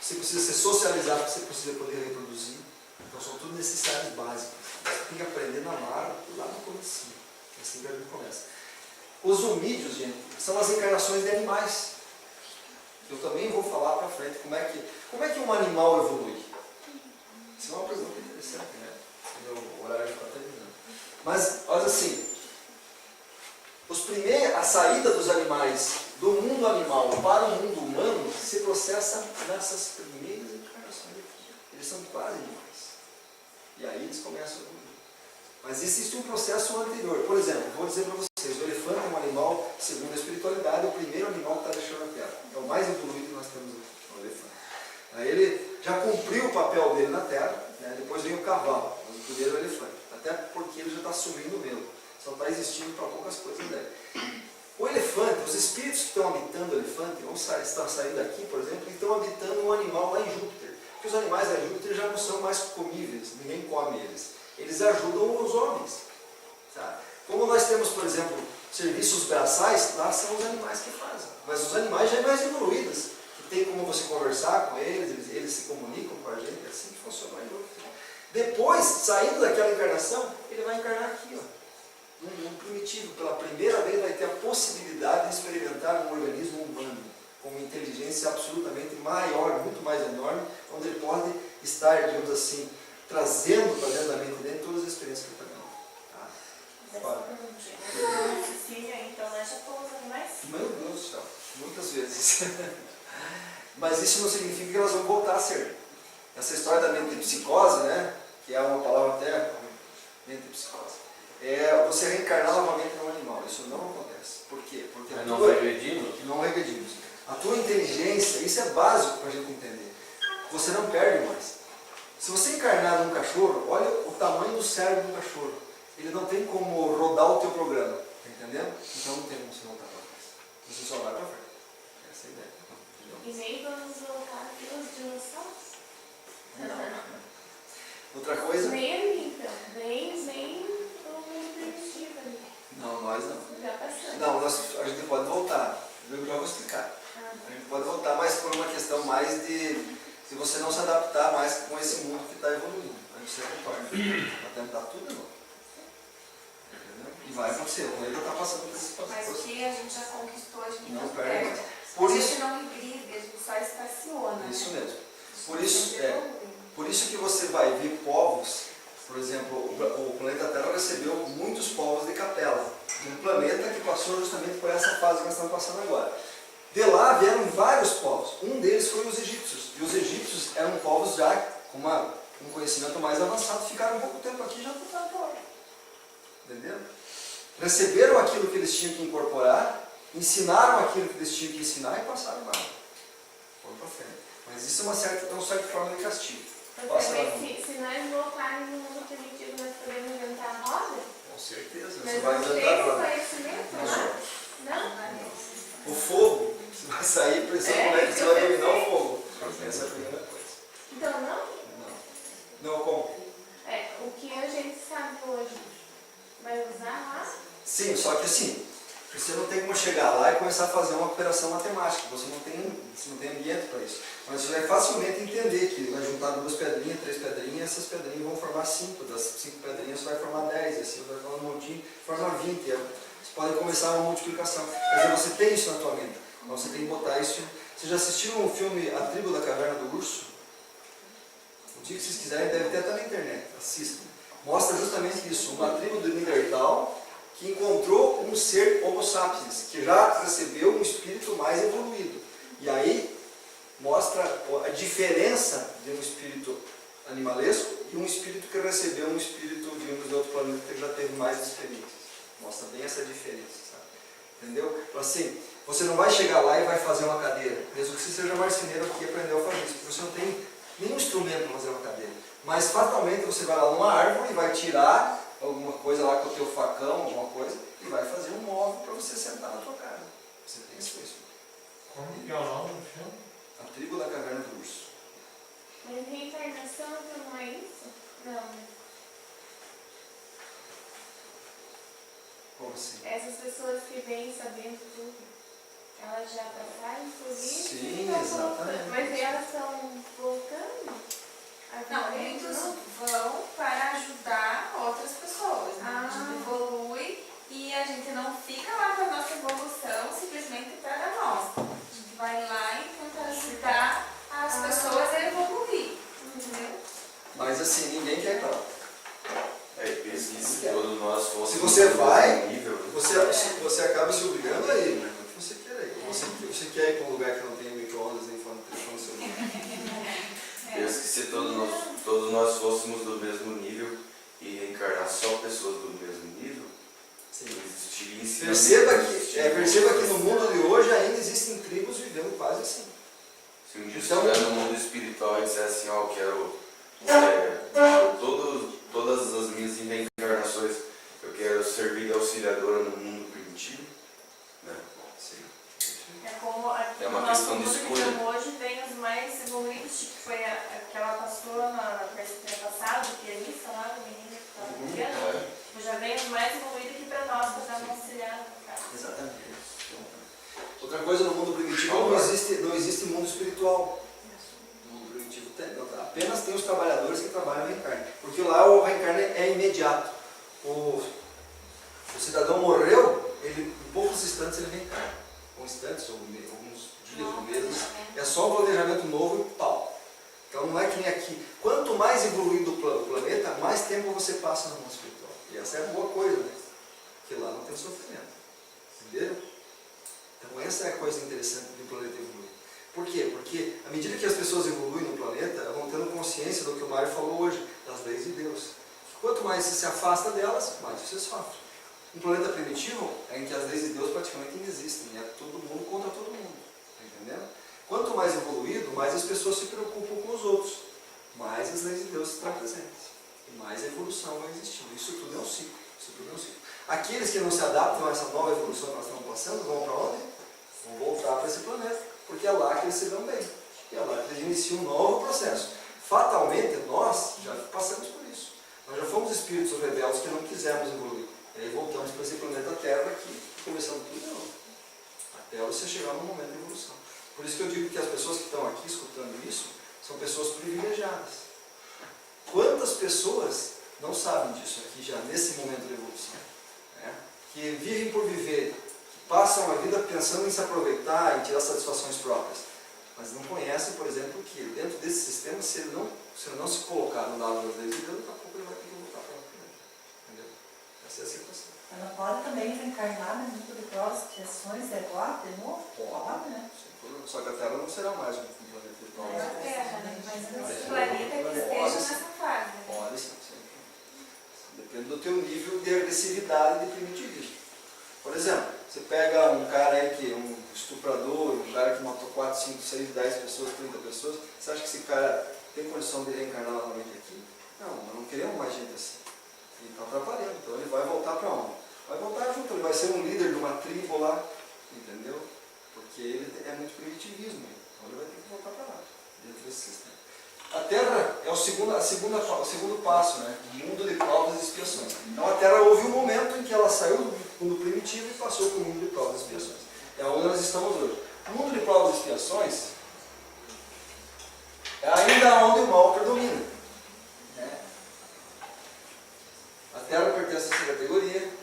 Speaker 1: Você precisa se socializar para você poder reproduzir. Então são tudo necessidades básicas. Você tem que aprender na marra lá no começo. É assim que a gente começa. Os homídeos, gente, são as encarnações de animais. Eu também vou falar para frente como é que um animal evolui. Isso é uma pergunta interessante, né? O horário já está terminando. Mas, olha assim, a saída dos animais do mundo animal para o mundo humano se processa nessas primeiras encarnações aqui. Eles são quase animais. E aí eles começam a evoluir. Mas existe um processo anterior. Por exemplo, vou dizer para vocês, o elefante é um animal, segundo a espiritualidade, é o primeiro animal que está deixando a Terra. É o mais evoluído que nós temos aqui, o elefante. Aí ele já cumpriu o papel dele na Terra, né? Depois vem o cavalo, mas o primeiro é o elefante. Até porque ele já está sumindo mesmo. Só está existindo para poucas coisas dele. O elefante, os espíritos que estão habitando o elefante, vão estar saindo daqui, por exemplo, e estão habitando um animal lá em Júpiter. Porque os animais lá em Júpiter já não são mais comíveis, ninguém come eles. Eles ajudam os homens. Tá? Como nós temos, por exemplo, serviços braçais, lá são os animais que fazem. Mas os animais já mais evoluídos, que tem como você conversar com eles se comunicam com a gente, é assim que funciona lá em Júpiter. Depois, saindo daquela encarnação, ele vai encarnar aqui, ó. No mundo primitivo, pela primeira vez vai ter a possibilidade de experimentar um organismo humano com uma inteligência absolutamente maior, muito mais enorme, onde ele pode estar, digamos assim, trazendo para dentro da mente dele todas as experiências que ele está vendo.
Speaker 2: Cecília, então, ela já falou os animais?
Speaker 1: Meu Deus do céu, muitas vezes. Mas isso não significa que elas vão voltar a ser. Essa história da mentepsicose, né, que é uma palavra até mentepsicose, é você reencarnar novamente num animal. Isso não acontece. Por quê? Porque
Speaker 3: não regredimos?
Speaker 1: Não regredimos. A tua inteligência, isso é básico para a gente entender. Você não perde mais. Se você encarnar num cachorro, olha o tamanho do cérebro do cachorro. Ele não tem como rodar o teu programa. Tá entendendo? Então não tem como você voltar para trás. Você só vai para frente. Essa é a ideia.
Speaker 2: E nem vamos voltar aqui os dinossauros?
Speaker 1: Não. Outra coisa?
Speaker 2: Nem ali, então. Nem o mundo primitivo ali.
Speaker 1: Não, nós não.
Speaker 2: Já passamos.
Speaker 1: Não, a gente pode voltar. Eu já vou explicar. A gente pode voltar, mas por uma questão mais de se você não se adaptar mais com esse mundo que está evoluindo. A gente sempre retorna. Para tentar tudo de novo. Entendeu? E vai acontecer. O planeta está passando por esse
Speaker 2: Mas o
Speaker 1: processo.
Speaker 2: que a gente já conquistou, a gente
Speaker 1: Não
Speaker 2: não
Speaker 1: perde.
Speaker 2: perde.
Speaker 1: Por
Speaker 2: A
Speaker 1: isso.
Speaker 2: gente não regride, a gente só estaciona.
Speaker 1: Isso
Speaker 2: né?
Speaker 1: mesmo. Por isso que você vai ver povos, por exemplo, o planeta Terra recebeu muitos povos de Capela, de um planeta que passou justamente por essa fase que nós estamos passando agora. De lá vieram vários povos, um deles foi os egípcios, e os egípcios eram povos já com um conhecimento mais avançado, ficaram um pouco tempo aqui e já voltaram para lá. Entendeu? Receberam aquilo que eles tinham que incorporar, ensinaram aquilo que eles tinham que ensinar e passaram embora. Foram para frente. Mas isso é uma certa forma de castigo.
Speaker 2: Mas se nós voltarmos no mundo primitivo, nós podemos inventar a roda?
Speaker 1: Com certeza.
Speaker 2: Mas
Speaker 1: Você vai
Speaker 2: não tem
Speaker 1: inventar
Speaker 2: esse
Speaker 1: agora.
Speaker 2: conhecimento lá? Não?
Speaker 1: O fogo, você vai sair, pressão como é que você vai dominar o fogo. Essa é a primeira coisa.
Speaker 2: Então não?
Speaker 1: Não, como?
Speaker 2: O que a gente sabe hoje, vai usar lá?
Speaker 1: Sim, só que assim, você não tem como chegar lá e começar a fazer uma operação matemática. Você não tem ambiente para isso. Mas você vai facilmente entender que vai juntar 2 pedrinhas, 3 pedrinhas, e essas pedrinhas vão formar 5. Das 5 pedrinhas você vai formar 10, e assim vai formar um montinho, forma 20. Você pode começar uma multiplicação. Quer dizer, você tem isso na tua mente. Então você tem que botar isso. Vocês já assistiram o filme A Tribo da Caverna do Urso? O dia que vocês quiserem, deve ter até na internet. Assistam. Mostra justamente isso. Uma tribo do Neandertal que encontrou um ser Homo sapiens, que já recebeu um espírito mais evoluído. E aí mostra a diferença de um espírito animalesco e um espírito que recebeu um espírito, digamos, de outro planeta que já teve mais experiências. Mostra bem essa diferença, sabe? Entendeu? Então assim, você não vai chegar lá e vai fazer uma cadeira, mesmo que você seja marceneiro aqui e aprendeu a fazer isso, porque você não tem nenhum instrumento para fazer uma cadeira. Mas fatalmente você vai lá numa árvore e vai tirar alguma coisa lá com o teu facão, alguma coisa, e vai fazer um móvel para você sentar na tua casa. Você tem esse conhecimento.
Speaker 5: Como que é o nome do filme?
Speaker 1: A Tribo da Caverna do Urso.
Speaker 2: Mas reencarnação então não é isso? Não.
Speaker 1: Como assim?
Speaker 2: Essas pessoas que vêm sabendo tudo, elas já passaram por isso?
Speaker 1: Sim,
Speaker 2: e estão
Speaker 1: exatamente.
Speaker 2: voltando. Mas elas estão voltando?
Speaker 6: Não, muitos vão para ajudar outras pessoas. Né? A gente evolui e a gente não fica lá para a nossa evolução simplesmente para a nossa. A gente vai lá e tenta ajudar as pessoas a evoluir. Entendeu?
Speaker 1: Mas assim, ninguém quer ir para lá.
Speaker 3: Pensa que se todos nós fôssemos
Speaker 1: Se você vai,
Speaker 3: no nível,
Speaker 1: você acaba se obrigando a ir, né? Quando você quer ir. Você quer ir para um lugar que não tem micro-ondas nem forma de telefone celular.
Speaker 3: pensa que se todos nós fôssemos do mesmo nível e reencarnar só pessoas do mesmo nível, não existiria ensinamento.
Speaker 1: Perceba que no mundo de hoje ainda existem tribos vivendo quase assim.
Speaker 3: Se um dia
Speaker 1: Então,
Speaker 3: estiver no mundo espiritual e disser assim, ó, eu quero todas as minhas reencarnações, eu quero servir de auxiliadora no mundo primitivo, né?
Speaker 1: Sim.
Speaker 2: É como aqui
Speaker 3: É uma
Speaker 2: no nosso
Speaker 3: questão de
Speaker 2: mundo que
Speaker 3: escolha.
Speaker 2: estamos hoje, tem os mais evoluídos, tipo foi aquela pastora na terça-feira passada, pianista lá, do menino que estava no piano. Tipo, já vem os mais evoluídos aqui para nós, para dar uma auxiliada no caso.
Speaker 1: Exatamente. Outra coisa, no mundo primitivo não existe mundo espiritual. No mundo primitivo apenas tem os trabalhadores que trabalham reencarne. Porque lá o reencarne é imediato. O cidadão morreu, em poucos instantes ele reencarna. Com instantes, ou alguns dias ou meses. É só um planejamento novo e pau. Então não é que nem aqui. Quanto mais evoluído o planeta, mais tempo você passa no mundo espiritual. E essa é a boa coisa, né? Porque lá não tem sofrimento. Entenderam? Então essa é a coisa interessante do planeta evoluir. Por quê? Porque à medida que as pessoas evoluem no planeta, elas vão tendo consciência do que o Mário falou hoje, das leis de Deus. Quanto mais você se afasta delas, mais você sofre. Um planeta primitivo é em que as leis de Deus praticamente não existem. É todo mundo contra todo mundo. Tá entendendo? Quanto mais evoluído, mais as pessoas se preocupam com os outros. Mais as leis de Deus estão presentes. E mais a evolução vai existindo. Isso tudo é um ciclo. Isso tudo é um ciclo. Aqueles que não se adaptam a essa nova evolução que nós estamos passando, vão para onde? Vão voltar para esse planeta. Porque é lá que eles se dão bem. E é lá que eles iniciam um novo processo. Fatalmente, nós já passamos por isso. Nós já fomos espíritos rebeldes que não quisemos evoluir. E aí voltamos para esse planeta Terra aqui, começando tudo de novo. Até você chegar no momento de evolução. Por isso que eu digo que as pessoas que estão aqui escutando isso, são pessoas privilegiadas. Quantas pessoas não sabem disso aqui já nesse momento de evolução? Né? Que vivem por viver, que passam a vida pensando em se aproveitar, em tirar satisfações próprias. mas não conhecem, por exemplo, que dentro desse sistema, se ele não se colocar no lado das leis de Deus, daqui a pouco ele vai ter que voltar para lá. Entendeu? Essa é a situação.
Speaker 7: Ela pode também reencarnar no mundo de provas e expiações, de novo? Pode, né?
Speaker 1: Só que a Terra não será mais um planeta de
Speaker 6: É
Speaker 1: provas.
Speaker 6: a Terra, né? Mas
Speaker 1: Pode.
Speaker 6: esse planeta que esteja nessa fase. Né?
Speaker 1: Pode sim, sempre. Depende do teu nível de agressividade e de primitivismo. Por exemplo, você pega um cara aí que é um estuprador, um cara que matou 4, 5, 6, 10 pessoas, 30 pessoas, você acha que esse cara tem condição de reencarnar novamente aqui? Não, nós não queremos mais gente assim. Ele está atrapalhando, então ele vai voltar para onde? Vai voltar junto, ele vai ser um líder de uma tribo lá, entendeu? Porque ele é muito primitivismo, então ele vai ter que voltar para lá, dentro desse sistema. A Terra é o segundo passo, né? O mundo de provas e expiações. Então a Terra houve um momento em que ela saiu do mundo primitivo e passou para o mundo de provas e expiações. É onde nós estamos hoje. O mundo de provas e expiações é ainda onde o mal predomina. Né? A Terra pertence a essa categoria.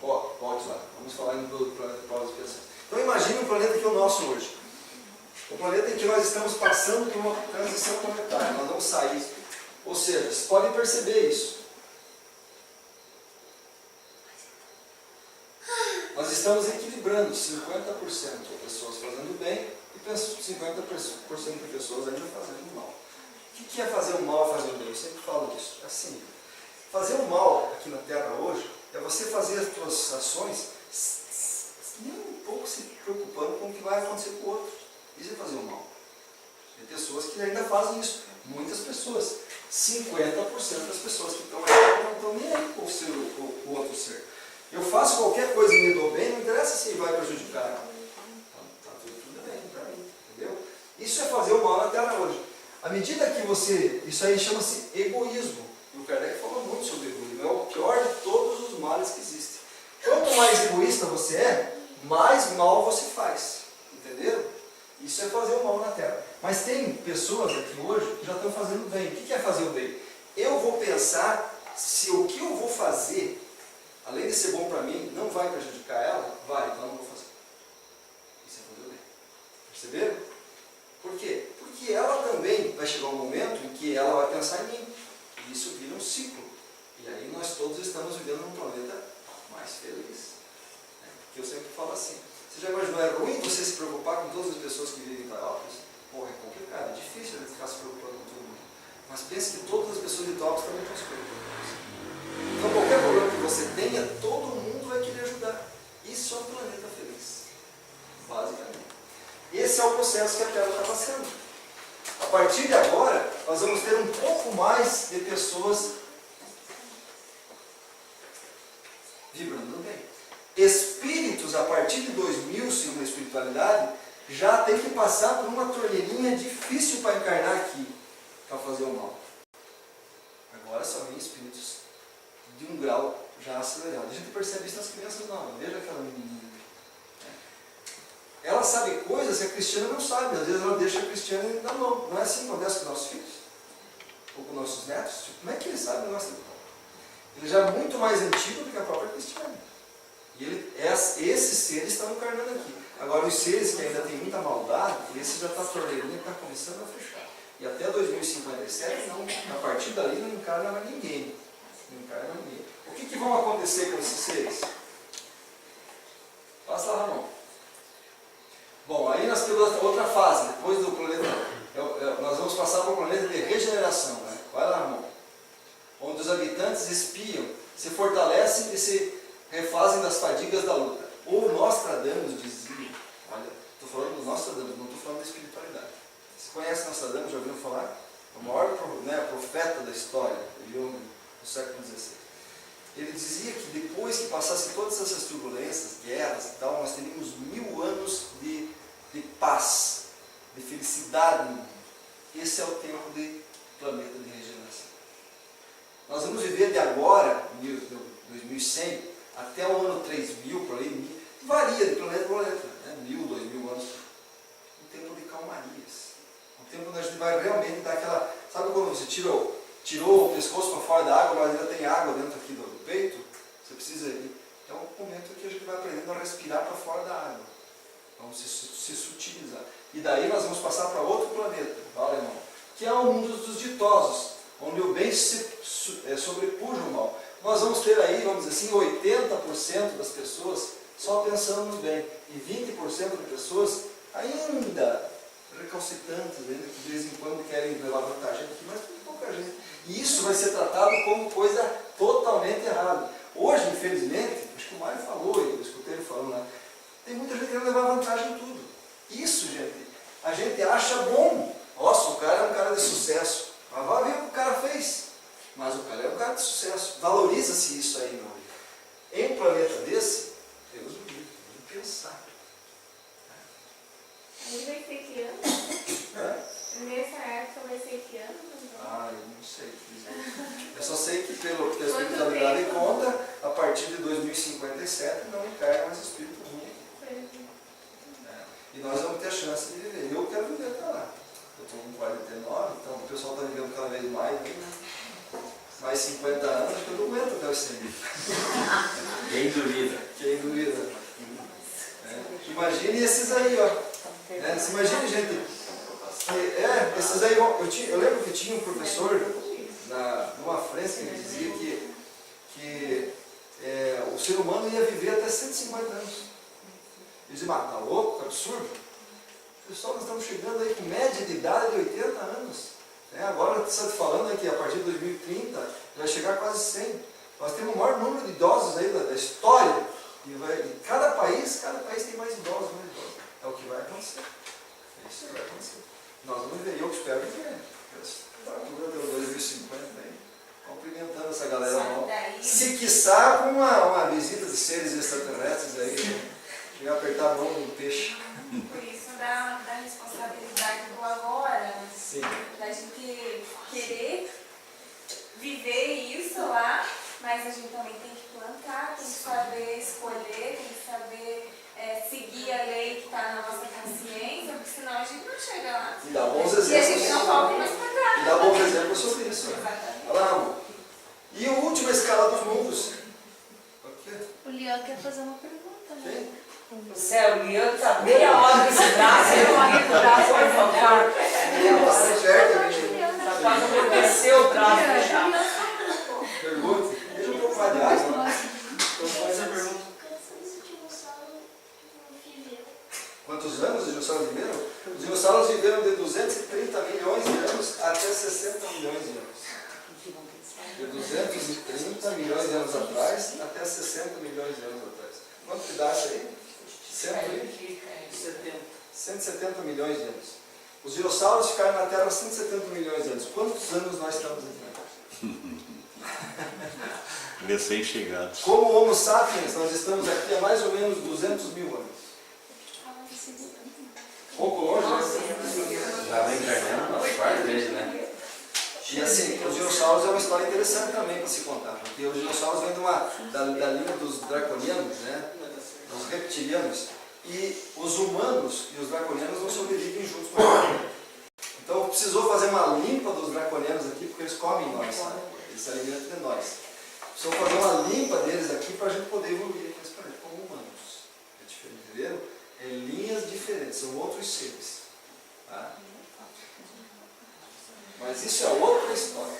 Speaker 1: Volte lá. Vamos falar do planeta de provas e expiações. Então imagine um planeta que é o nosso hoje. O planeta em que nós estamos passando por uma transição planetária, nós vamos sair. Ou seja, vocês podem perceber isso. Nós estamos equilibrando 50% de pessoas fazendo bem e 50% de pessoas ainda fazendo mal. O que é fazer o mal e fazer o bem? Eu sempre falo disso. É assim. Fazer o mal aqui na Terra hoje é você fazer as suas ações nem um pouco se preocupando com o que vai acontecer com o outro. Isso é fazer o mal. Tem pessoas que ainda fazem isso. Muitas pessoas. 50% das pessoas que estão aí não estão nem aí com o outro ser. Eu faço qualquer coisa e me dou bem, não interessa se vai prejudicar. Está tudo bem para mim. Entendeu? Isso é fazer o mal na Terra hoje. À medida que você... Isso aí chama-se egoísmo. E o Kardec falou muito sobre egoísmo. É o pior de todos os males que existem. Quanto mais egoísta você é, mais mal você faz. Entenderam? Isso é fazer o mal na Terra. Mas tem pessoas aqui hoje que já estão fazendo bem. O que é fazer o bem? Eu vou pensar se o que eu vou fazer, além de ser bom para mim, não vai prejudicar ela? Vai, então não vou fazer. Isso é fazer o bem. Perceberam? Por quê? Porque ela também vai chegar um momento em que ela vai pensar em mim. E isso vira um ciclo. E aí nós todos estamos vivendo num planeta mais feliz. Porque eu sempre falo assim. Você já imaginou, é ruim você se preocupar com todas as pessoas que vivem em Itaúbas? Porra, é complicado, é difícil a gente ficar se preocupando com todo mundo. Mas pense que todas as pessoas de Itaúbas também estão se preocupando com isso. Então qualquer problema que você tenha, todo mundo vai querer ajudar. Isso é um planeta feliz. Basicamente. Esse é o processo que a Terra está passando. A partir de agora, nós vamos ter um pouco mais de pessoas vibrando bem. Espíritos, a partir de 2000, segundo a espiritualidade, já tem que passar por uma torneirinha difícil para encarnar aqui, para fazer o mal. Agora só vem espíritos de um grau já acelerado. A gente percebe isso nas crianças novas. Veja aquela menininha. Ela sabe coisas que a Cristiana não sabe. Às vezes ela deixa a Cristiana na mão. Não é assim que acontece com nossos filhos? Ou com nossos netos? Como é que ele sabe o nosso tempo? Ele já é muito mais antigo do que a própria Cristiana. E esses seres estão encarnando aqui. Agora, os seres que ainda têm muita maldade, esse já está a torneirinha que está começando a fechar. E até 2057, não, a partir dali não encarna mais ninguém. Não encarna mais ninguém. O que vão acontecer com esses seres? Passa lá, Ramon. Bom, aí nós temos outra fase. Depois do planeta, nós vamos passar para o planeta de regeneração. Né? Vai lá, Ramon. Onde os habitantes espiam, se fortalecem e se refazem das fadigas da luta. Ou Nostradamus dizia, olha, estou falando do Nostradamus, não estou falando da espiritualidade. Você conhece Nostradamus, já ouviram falar? É o maior profeta da história, no século XVI. Ele dizia que depois que passassem todas essas turbulências, guerras e tal, nós teríamos 1000 anos de paz, de felicidade no mundo. Esse é o tempo de planeta de regeneração. Nós vamos viver de agora, 2100, até o ano 3000, por aí, varia de planeta para planeta, né? 1000, 2000 anos. Um tempo de calmarias. Um tempo onde a gente vai realmente dar aquela... Sabe quando você tirou o pescoço para fora da água, mas ainda tem água dentro aqui do peito? Você precisa ir. É um momento que a gente vai aprendendo a respirar para fora da água. Vamos se sutilizar. E daí nós vamos passar para outro planeta, vale, irmão? Que é o mundo dos ditosos, onde o bem se sobrepuja o mal. Nós vamos ter aí, vamos dizer assim, 80% das pessoas só pensando no bem, e 20% de pessoas ainda recalcitrantes, ainda que de vez em quando querem levar vantagem aqui, mas tem pouca gente. E isso vai ser tratado como coisa totalmente errada. Hoje, infelizmente, acho que o Mário falou, eu escutei ele falando, né? Tem muita gente querendo levar vantagem em tudo. Isso, gente, a gente acha bom. Nossa, o cara é um cara de sucesso. Mas vai ver o que o cara fez. Mas o cara é um cara de sucesso. Valoriza-se isso aí, meu amigo. Em um planeta desse, Deus me livre, tem que pensar.
Speaker 2: Ele vai ser que ano? Nessa época vai ser que ano?
Speaker 1: Ah, eu não sei dizer. Eu só sei que pela espiritualidade conta, a partir de 2057 não cai mais espírito ruim. E nós vamos ter a chance de viver. Eu quero viver até lá. Eu estou com 49, então o pessoal está vivendo cada vez mais. Né? Mais 50 anos, acho que eu não aguento até os 100.
Speaker 3: Quem duvida?
Speaker 1: Quem duvida? Imagine esses aí, ó. Você imagine, gente. Esses aí, eu lembro que tinha um professor numa França que ele dizia que o ser humano ia viver até 150 anos. Ele dizia, mas tá louco, tá absurdo. Pessoal, nós estamos chegando aí com média de idade de 80 anos. Agora está falando que a partir de 2030 vai chegar a quase 100. Nós temos o maior número de idosos aí da história. E cada país tem mais idosos, mais idosos. É o que vai acontecer. É isso que vai acontecer. Nós vamos ver, eu espero que venha. Está tudo até 2050 aí, cumprimentando essa galera nova. Se quiçá com uma visita de seres extraterrestres aí, chegar a apertar a mão do peixe.
Speaker 6: Por isso da responsabilidade do agora,
Speaker 1: Sim.
Speaker 6: da gente querer viver isso lá, mas a gente também tem que plantar, tem que saber escolher, tem que saber seguir a lei que está na nossa consciência, porque senão a gente não chega lá.
Speaker 1: E dá bons
Speaker 6: E a
Speaker 1: exemplos.
Speaker 6: gente não volta mais pra cá.
Speaker 1: E dá bons exemplos sobre isso.
Speaker 6: Exatamente.
Speaker 1: Olha lá, amor. E a última escala dos mundos. O quê?
Speaker 2: O Leão quer fazer uma pergunta, né?
Speaker 1: Quem?
Speaker 8: O céu, o Leandro está meia hora com esse braço, eu não o braço vai faltar.
Speaker 1: Tá certo, gente.
Speaker 8: Está quase amorteceu o braço fechado.
Speaker 1: Pergunta. Deixa eu preocupar de água.
Speaker 3: Então faz a pergunta.
Speaker 1: Quantos anos os dinossauros viveram? Os dinossauros viveram de 230 milhões de anos até 60 milhões de anos. De 230 milhões de anos atrás até 60 milhões de anos atrás. Quanto que dá isso aí? 170 milhões de anos. Os dinossauros ficaram na Terra há 170 milhões de anos. Quantos anos nós estamos aqui na Terra?
Speaker 4: Recém-chegados.
Speaker 1: Como Homo sapiens, nós estamos aqui há mais ou menos 200 mil anos. Pouco longe, né?
Speaker 3: Já vem encarnando uma quarta vez, né?
Speaker 1: E assim, os dinossauros é uma história interessante também para se contar, porque os dinossauros vêm da linha dos draconianos, né? Os reptilianos. E os humanos e os draconianos não sobrevivem juntos com eles. Então precisou fazer uma limpa dos draconianos aqui, porque eles comem nós, né? Eles se alimentam de nós. Precisou fazer uma limpa deles aqui para a gente poder evoluir aqui nesse planeta como humanos. É diferente, entenderam? É linhas diferentes, são outros seres. Tá? Mas isso é outra história.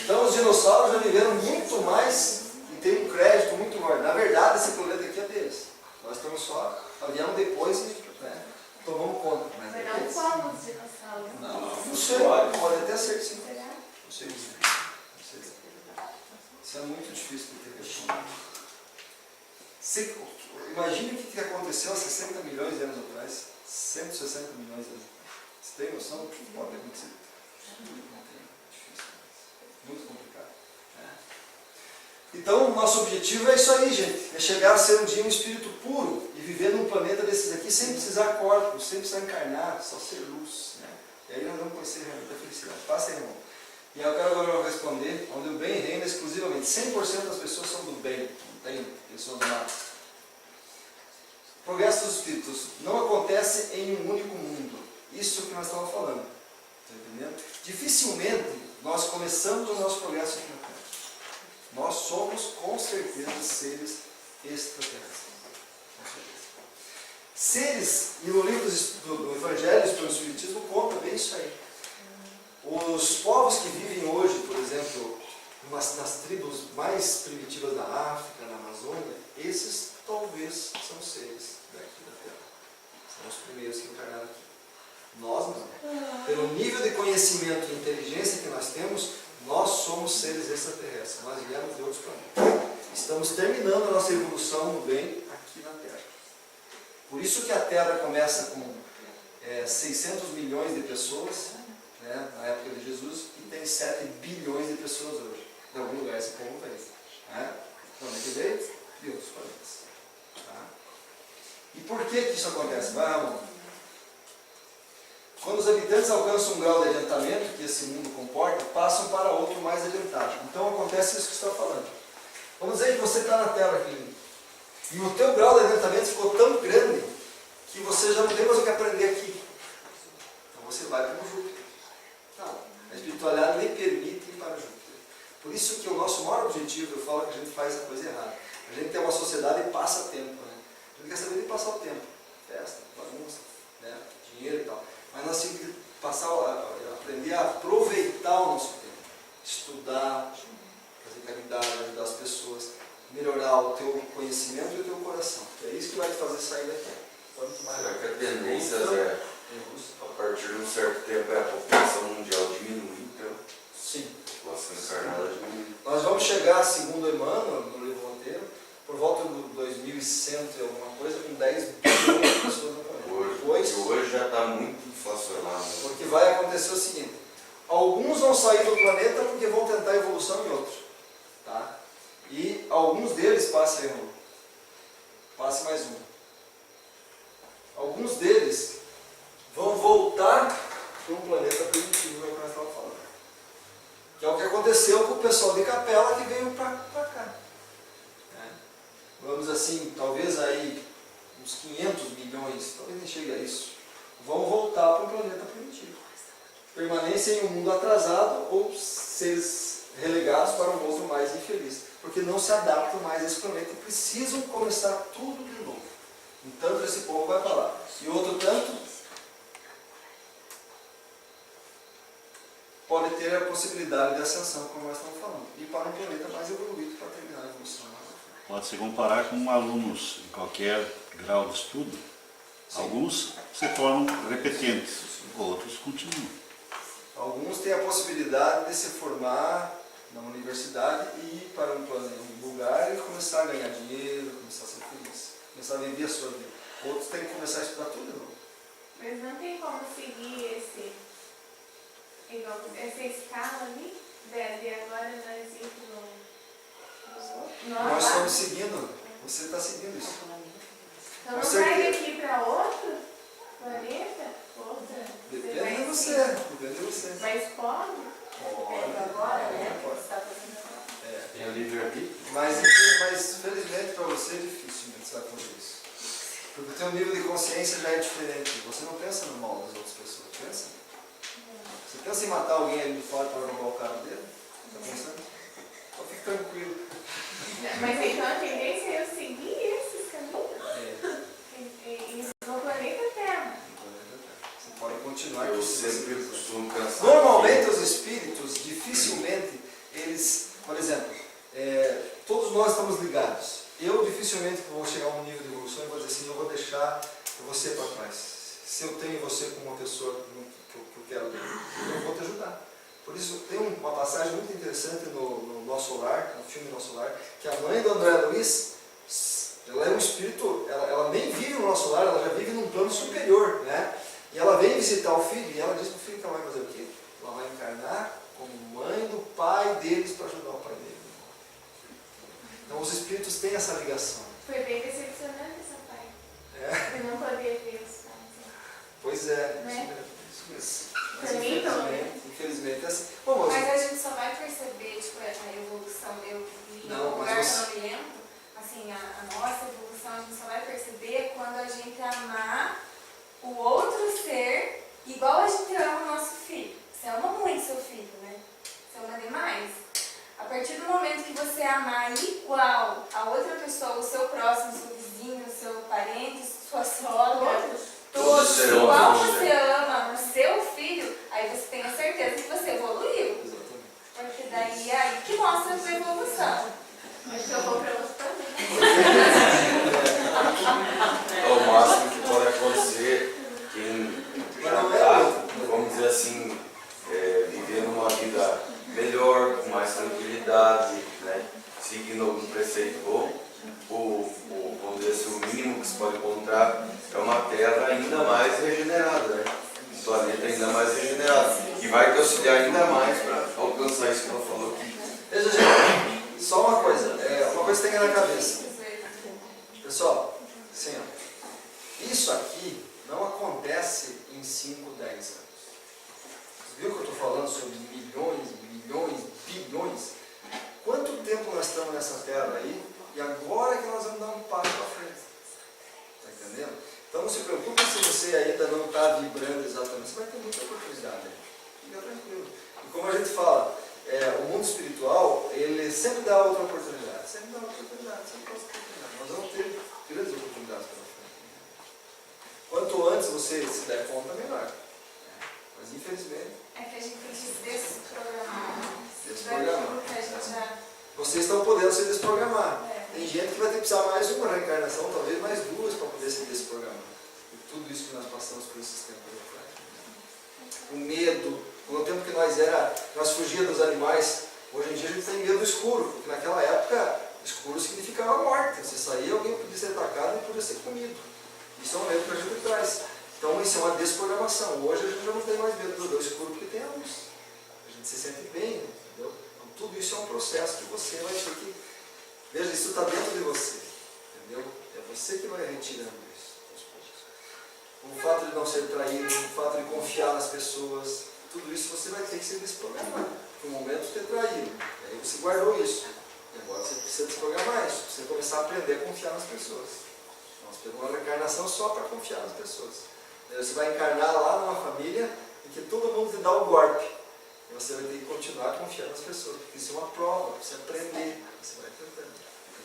Speaker 1: Então os dinossauros já viveram muito mais e têm um crédito muito maior. Na verdade, esse planeta aqui é deles. Nós estamos só, viemos depois e tomamos conta. Mas
Speaker 2: Vai
Speaker 1: é
Speaker 2: dar um
Speaker 1: deles.
Speaker 2: colo dos dinossauros.
Speaker 1: Não sei, pode até ser que sim.
Speaker 2: Será?
Speaker 1: Não sei dizer. Não sei dizer. Isso é muito difícil de ter resposta. Imagine o que aconteceu há 60 milhões de anos atrás. 160 milhões de anos atrás. Você tem noção do que pode acontecer? Não tem. Difícil. Muito complicado. Então, nosso objetivo é isso aí, gente. É chegar a ser um dia um espírito puro e viver num planeta desses aqui sem precisar corpos, sem precisar encarnar, só ser luz. Né? E aí nós vamos conhecer realmente a felicidade. Passa aí, irmão. E eu quero agora responder, onde o bem reina exclusivamente. 100% das pessoas são do bem, não tem pessoas más. O progresso dos espíritos não acontece em um único mundo. Isso que nós estamos falando. Está entendendo? Dificilmente nós começamos o nosso progresso aqui na Terra. Nós somos, com certeza, seres extraterrestres. Com certeza. seres, e no livro do Evangelho do Espiritismo conta bem isso aí. Os povos que vivem hoje, por exemplo, nas tribos mais primitivas da África, na Amazônia, esses talvez são seres daqui da Terra. São os primeiros que encarnaram aqui. Nós não. Pelo nível de conhecimento e inteligência que nós temos, nós somos seres extraterrestres. Nós viemos de outros planetas. Estamos terminando a nossa evolução no bem aqui na Terra. Por isso que a Terra começa com 600 milhões de pessoas, né, na época de Jesus, e tem 7 bilhões de pessoas hoje. De algum lugar esse povo veio. Né? De onde que veio? De outros planetas. Tá? E por que isso acontece? Vamos. Quando os habitantes alcançam um grau de adiantamento que esse mundo comporta, passam para outro mais adiantado. Então acontece isso que você está falando. Vamos dizer que você está na Terra aqui, e o teu grau de adiantamento ficou tão grande que você já não tem mais o que aprender aqui. Então você vai para o Júpiter. Não, a espiritualidade lhe permite ir para Júpiter. Por isso que o nosso maior objetivo, eu falo que a gente faz a coisa errada. A gente tem uma sociedade e passa tempo. Né? A gente quer saber de passar o tempo. Festa, bagunça, né? Dinheiro e tal. Mas nós temos que aprender a aproveitar o nosso tempo. Estudar, fazer caridade, ajudar as pessoas, melhorar o teu conhecimento e o teu coração. É isso que vai te fazer sair daqui. Quanto mais
Speaker 3: Será que a tendência, Zé, a partir de um certo tempo, é a população mundial diminuir, então?
Speaker 1: Sim.
Speaker 3: A população encarnada diminuir.
Speaker 1: Nós vamos chegar, segundo Emmanuel, no livro Monteiro, por volta do 2100 e alguma coisa, com 10 bilhões de pessoas no planeta.
Speaker 3: Hoje já está muito inflacionado.
Speaker 1: Porque vai acontecer o seguinte: alguns vão sair do planeta porque vão tentar evolução em outros. Tá? E alguns deles passem um. Passe mais um. Alguns deles vão voltar para um planeta primitivo, é o que nós estávamos falando. Que é o que aconteceu com o pessoal de Capela que veio para cá. Né? Vamos assim, talvez aí uns 500 milhões, talvez nem chegue a isso, vão voltar para um planeta primitivo. Permanência em um mundo atrasado ou seres relegados para um outro mais infeliz. Porque não se adaptam mais a esse planeta e precisam começar tudo de novo. Um tanto esse povo vai para lá. E outro tanto pode ter a possibilidade de ascensão, como nós estamos falando. E para um planeta mais evoluído para terminar a evolução.
Speaker 4: Pode-se comparar com alunos em qualquer grau de estudo.
Speaker 1: Sim.
Speaker 4: Alguns se tornam repetentes, outros continuam.
Speaker 1: Alguns têm a possibilidade de se formar na universidade e ir para um lugar e começar a ganhar dinheiro, começar a ser feliz, começar a viver a sua vida. Outros têm que começar a estudar tudo de novo.
Speaker 2: Mas não tem como seguir essa escala ali? De agora nós ir nos outros?
Speaker 1: Nós estamos seguindo, você está seguindo isso.
Speaker 2: Então não
Speaker 1: Com
Speaker 2: sai
Speaker 1: certeza.
Speaker 2: daqui para outro planeta? Outra?
Speaker 1: Depende de você, depende de você.
Speaker 2: Mas pode? Agora, né?
Speaker 1: Pode.
Speaker 2: Você está fazendo agora.
Speaker 3: Tem o livre-arbítrio?
Speaker 1: Mas felizmente para você é difícil você vai fazer isso. Porque o teu nível de consciência já é diferente. Você não pensa no mal das outras pessoas, pensa? Você pensa em matar alguém ali de fora para roubar o carro dele? Está pensando? Então fique tranquilo.
Speaker 2: Mas então a tendência é eu seguir esses caminhos no planeta Terra.
Speaker 1: Você pode continuar.
Speaker 3: Eu sempre costumo pensar.
Speaker 1: Normalmente os espíritos, dificilmente, eles, por exemplo, todos nós estamos ligados. Eu dificilmente vou chegar a um nível de evolução e vou dizer assim, eu vou deixar você para trás. Se eu tenho você como uma pessoa que eu quero, eu vou te ajudar. Por isso tem uma passagem muito interessante no Nosso Lar, no filme Nosso Lar, que a mãe do André Luiz, ela é um espírito, ela nem vive no nosso lar, ela já vive num plano superior, né? E ela vem visitar o filho e ela diz para o filho que ela vai fazer o quê? Ela vai encarnar como mãe do pai deles para ajudar o pai dele. Então os espíritos têm essa ligação.
Speaker 2: Foi bem decepcionante essa parte. Eu não poder ver os pais.
Speaker 1: Pois é,
Speaker 2: Né?
Speaker 1: isso mesmo. Mas
Speaker 2: Pra mim, não, né?
Speaker 1: infelizmente é assim. Bom,
Speaker 6: Mas a gente só vai perceber, tipo, a evolução, eu vi em
Speaker 1: Não,
Speaker 6: um
Speaker 1: mas
Speaker 6: lugar
Speaker 1: você-
Speaker 6: que eu não me lembro, assim, a nossa evolução a gente só vai perceber quando a gente amar o outro ser igual a gente ama o nosso filho. Você ama muito seu filho, né? Você ama demais. A partir do momento que você amar igual a outra pessoa, o seu próximo, seu vizinho, seu parente, sua sogra,
Speaker 1: você vai ter muita oportunidade. Fica tranquilo. E como a gente fala, o mundo espiritual, ele sempre dá outra oportunidade. Sempre dá outra oportunidade, sempre dá outra oportunidade. Nós vamos ter grandes oportunidades pela frente. Quanto antes você se der conta, melhor. Mas infelizmente...
Speaker 6: É que a gente tem que se desprogramar.
Speaker 1: Desprogramar.
Speaker 6: Que a gente já...
Speaker 1: Vocês estão podendo se desprogramar.
Speaker 6: É.
Speaker 1: Tem gente que vai ter que precisar mais uma reencarnação, talvez mais duas, para poder se desprogramar. E tudo isso que nós passamos por esses tempos atrás. O medo, no tempo que nós fugíamos dos animais, hoje em dia a gente tem medo do escuro, porque naquela época escuro significava morte. Você saía, alguém podia ser atacado e podia ser comido. Isso é um medo que a gente traz. Então isso é uma desprogramação. Hoje a gente já não tem mais medo do escuro porque tem a luz. A gente se sente bem, entendeu? Então tudo isso é um processo que você vai ter que... Veja, isso está dentro de você, entendeu? É você que vai retirando isso aos poucos. O fato de não ser traído, o fato de confiar nas pessoas, tudo isso você vai ter que se desprogramar. No momento de ter traído, e aí você guardou isso. E agora você precisa desprogramar isso, você começar a aprender a confiar nas pessoas. Nós pegamos uma reencarnação só para confiar nas pessoas. Aí você vai encarnar lá numa família em que todo mundo te dá o golpe. E você vai ter que continuar confiando nas pessoas, porque isso é uma prova, você aprender, você vai tentando.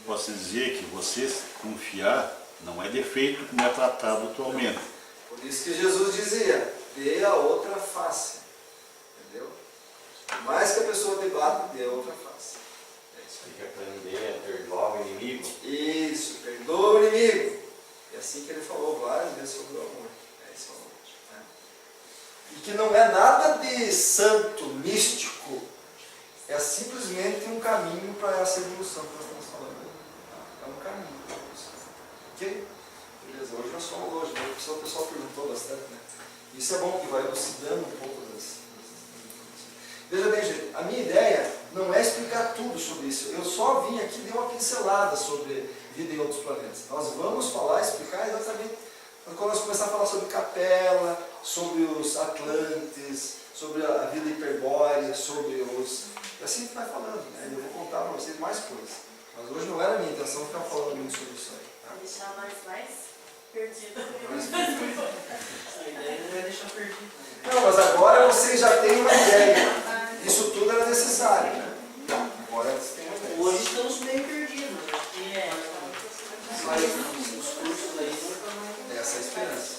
Speaker 4: Posso dizer que você confiar não é defeito como é tratado atualmente.
Speaker 1: Por isso que Jesus dizia, dê a outra face. Entendeu? Por mais que a pessoa te bata, dê a outra face. É isso
Speaker 9: Tem que aprender a perdoar o inimigo.
Speaker 1: Isso, perdoa o inimigo. É assim que ele falou várias vezes sobre o amor. É isso, amor. Né? E que não é nada de santo, místico. É simplesmente um caminho para essa evolução que nós estamos falando. É um caminho. Ok? Beleza, hoje nós somos hoje, né? O pessoal perguntou bastante, né? Isso é bom que vai elucidando um pouco das... Veja bem, gente, a minha ideia não é explicar tudo sobre isso. Eu só vim aqui e dei uma pincelada sobre vida em outros planetas. Nós vamos falar, explicar exatamente quando nós começar a falar sobre Capela, sobre os Atlantes, sobre a vida hiperbórea, sobre os... E assim a gente vai falando, né? Eu vou contar para vocês mais coisas. Mas hoje não era a minha intenção ficar falando muito sobre isso aí. Tá?
Speaker 2: Deixar nós mais perdidos.
Speaker 10: A ideia não vai deixar perdido.
Speaker 1: Não, mas agora vocês já têm uma ideia. Isso tudo era necessário. Né? Agora vocês têm uma ideia.
Speaker 10: Hoje estamos meio perdidos, porque os cursos aí não
Speaker 1: Essa é a esperança.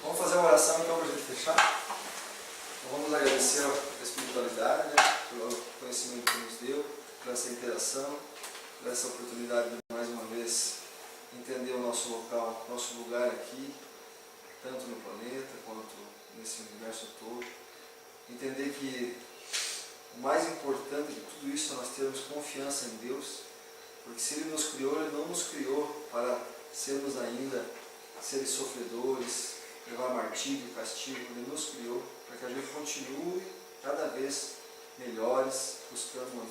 Speaker 1: Vamos fazer uma oração então para a gente fechar? Então, vamos agradecer a espiritualidade, né, pelo conhecimento que nos deu, por essa interação, por essa oportunidade de mais uma vez entender o nosso local, nosso lugar aqui, tanto no planeta quanto nesse universo todo. Entender que o mais importante de tudo isso é nós termos confiança em Deus, porque se Ele nos criou, Ele não nos criou para sermos ainda seres sofredores, levar martírio, castigo. Ele nos criou para que a gente continue cada vez melhores, buscando uma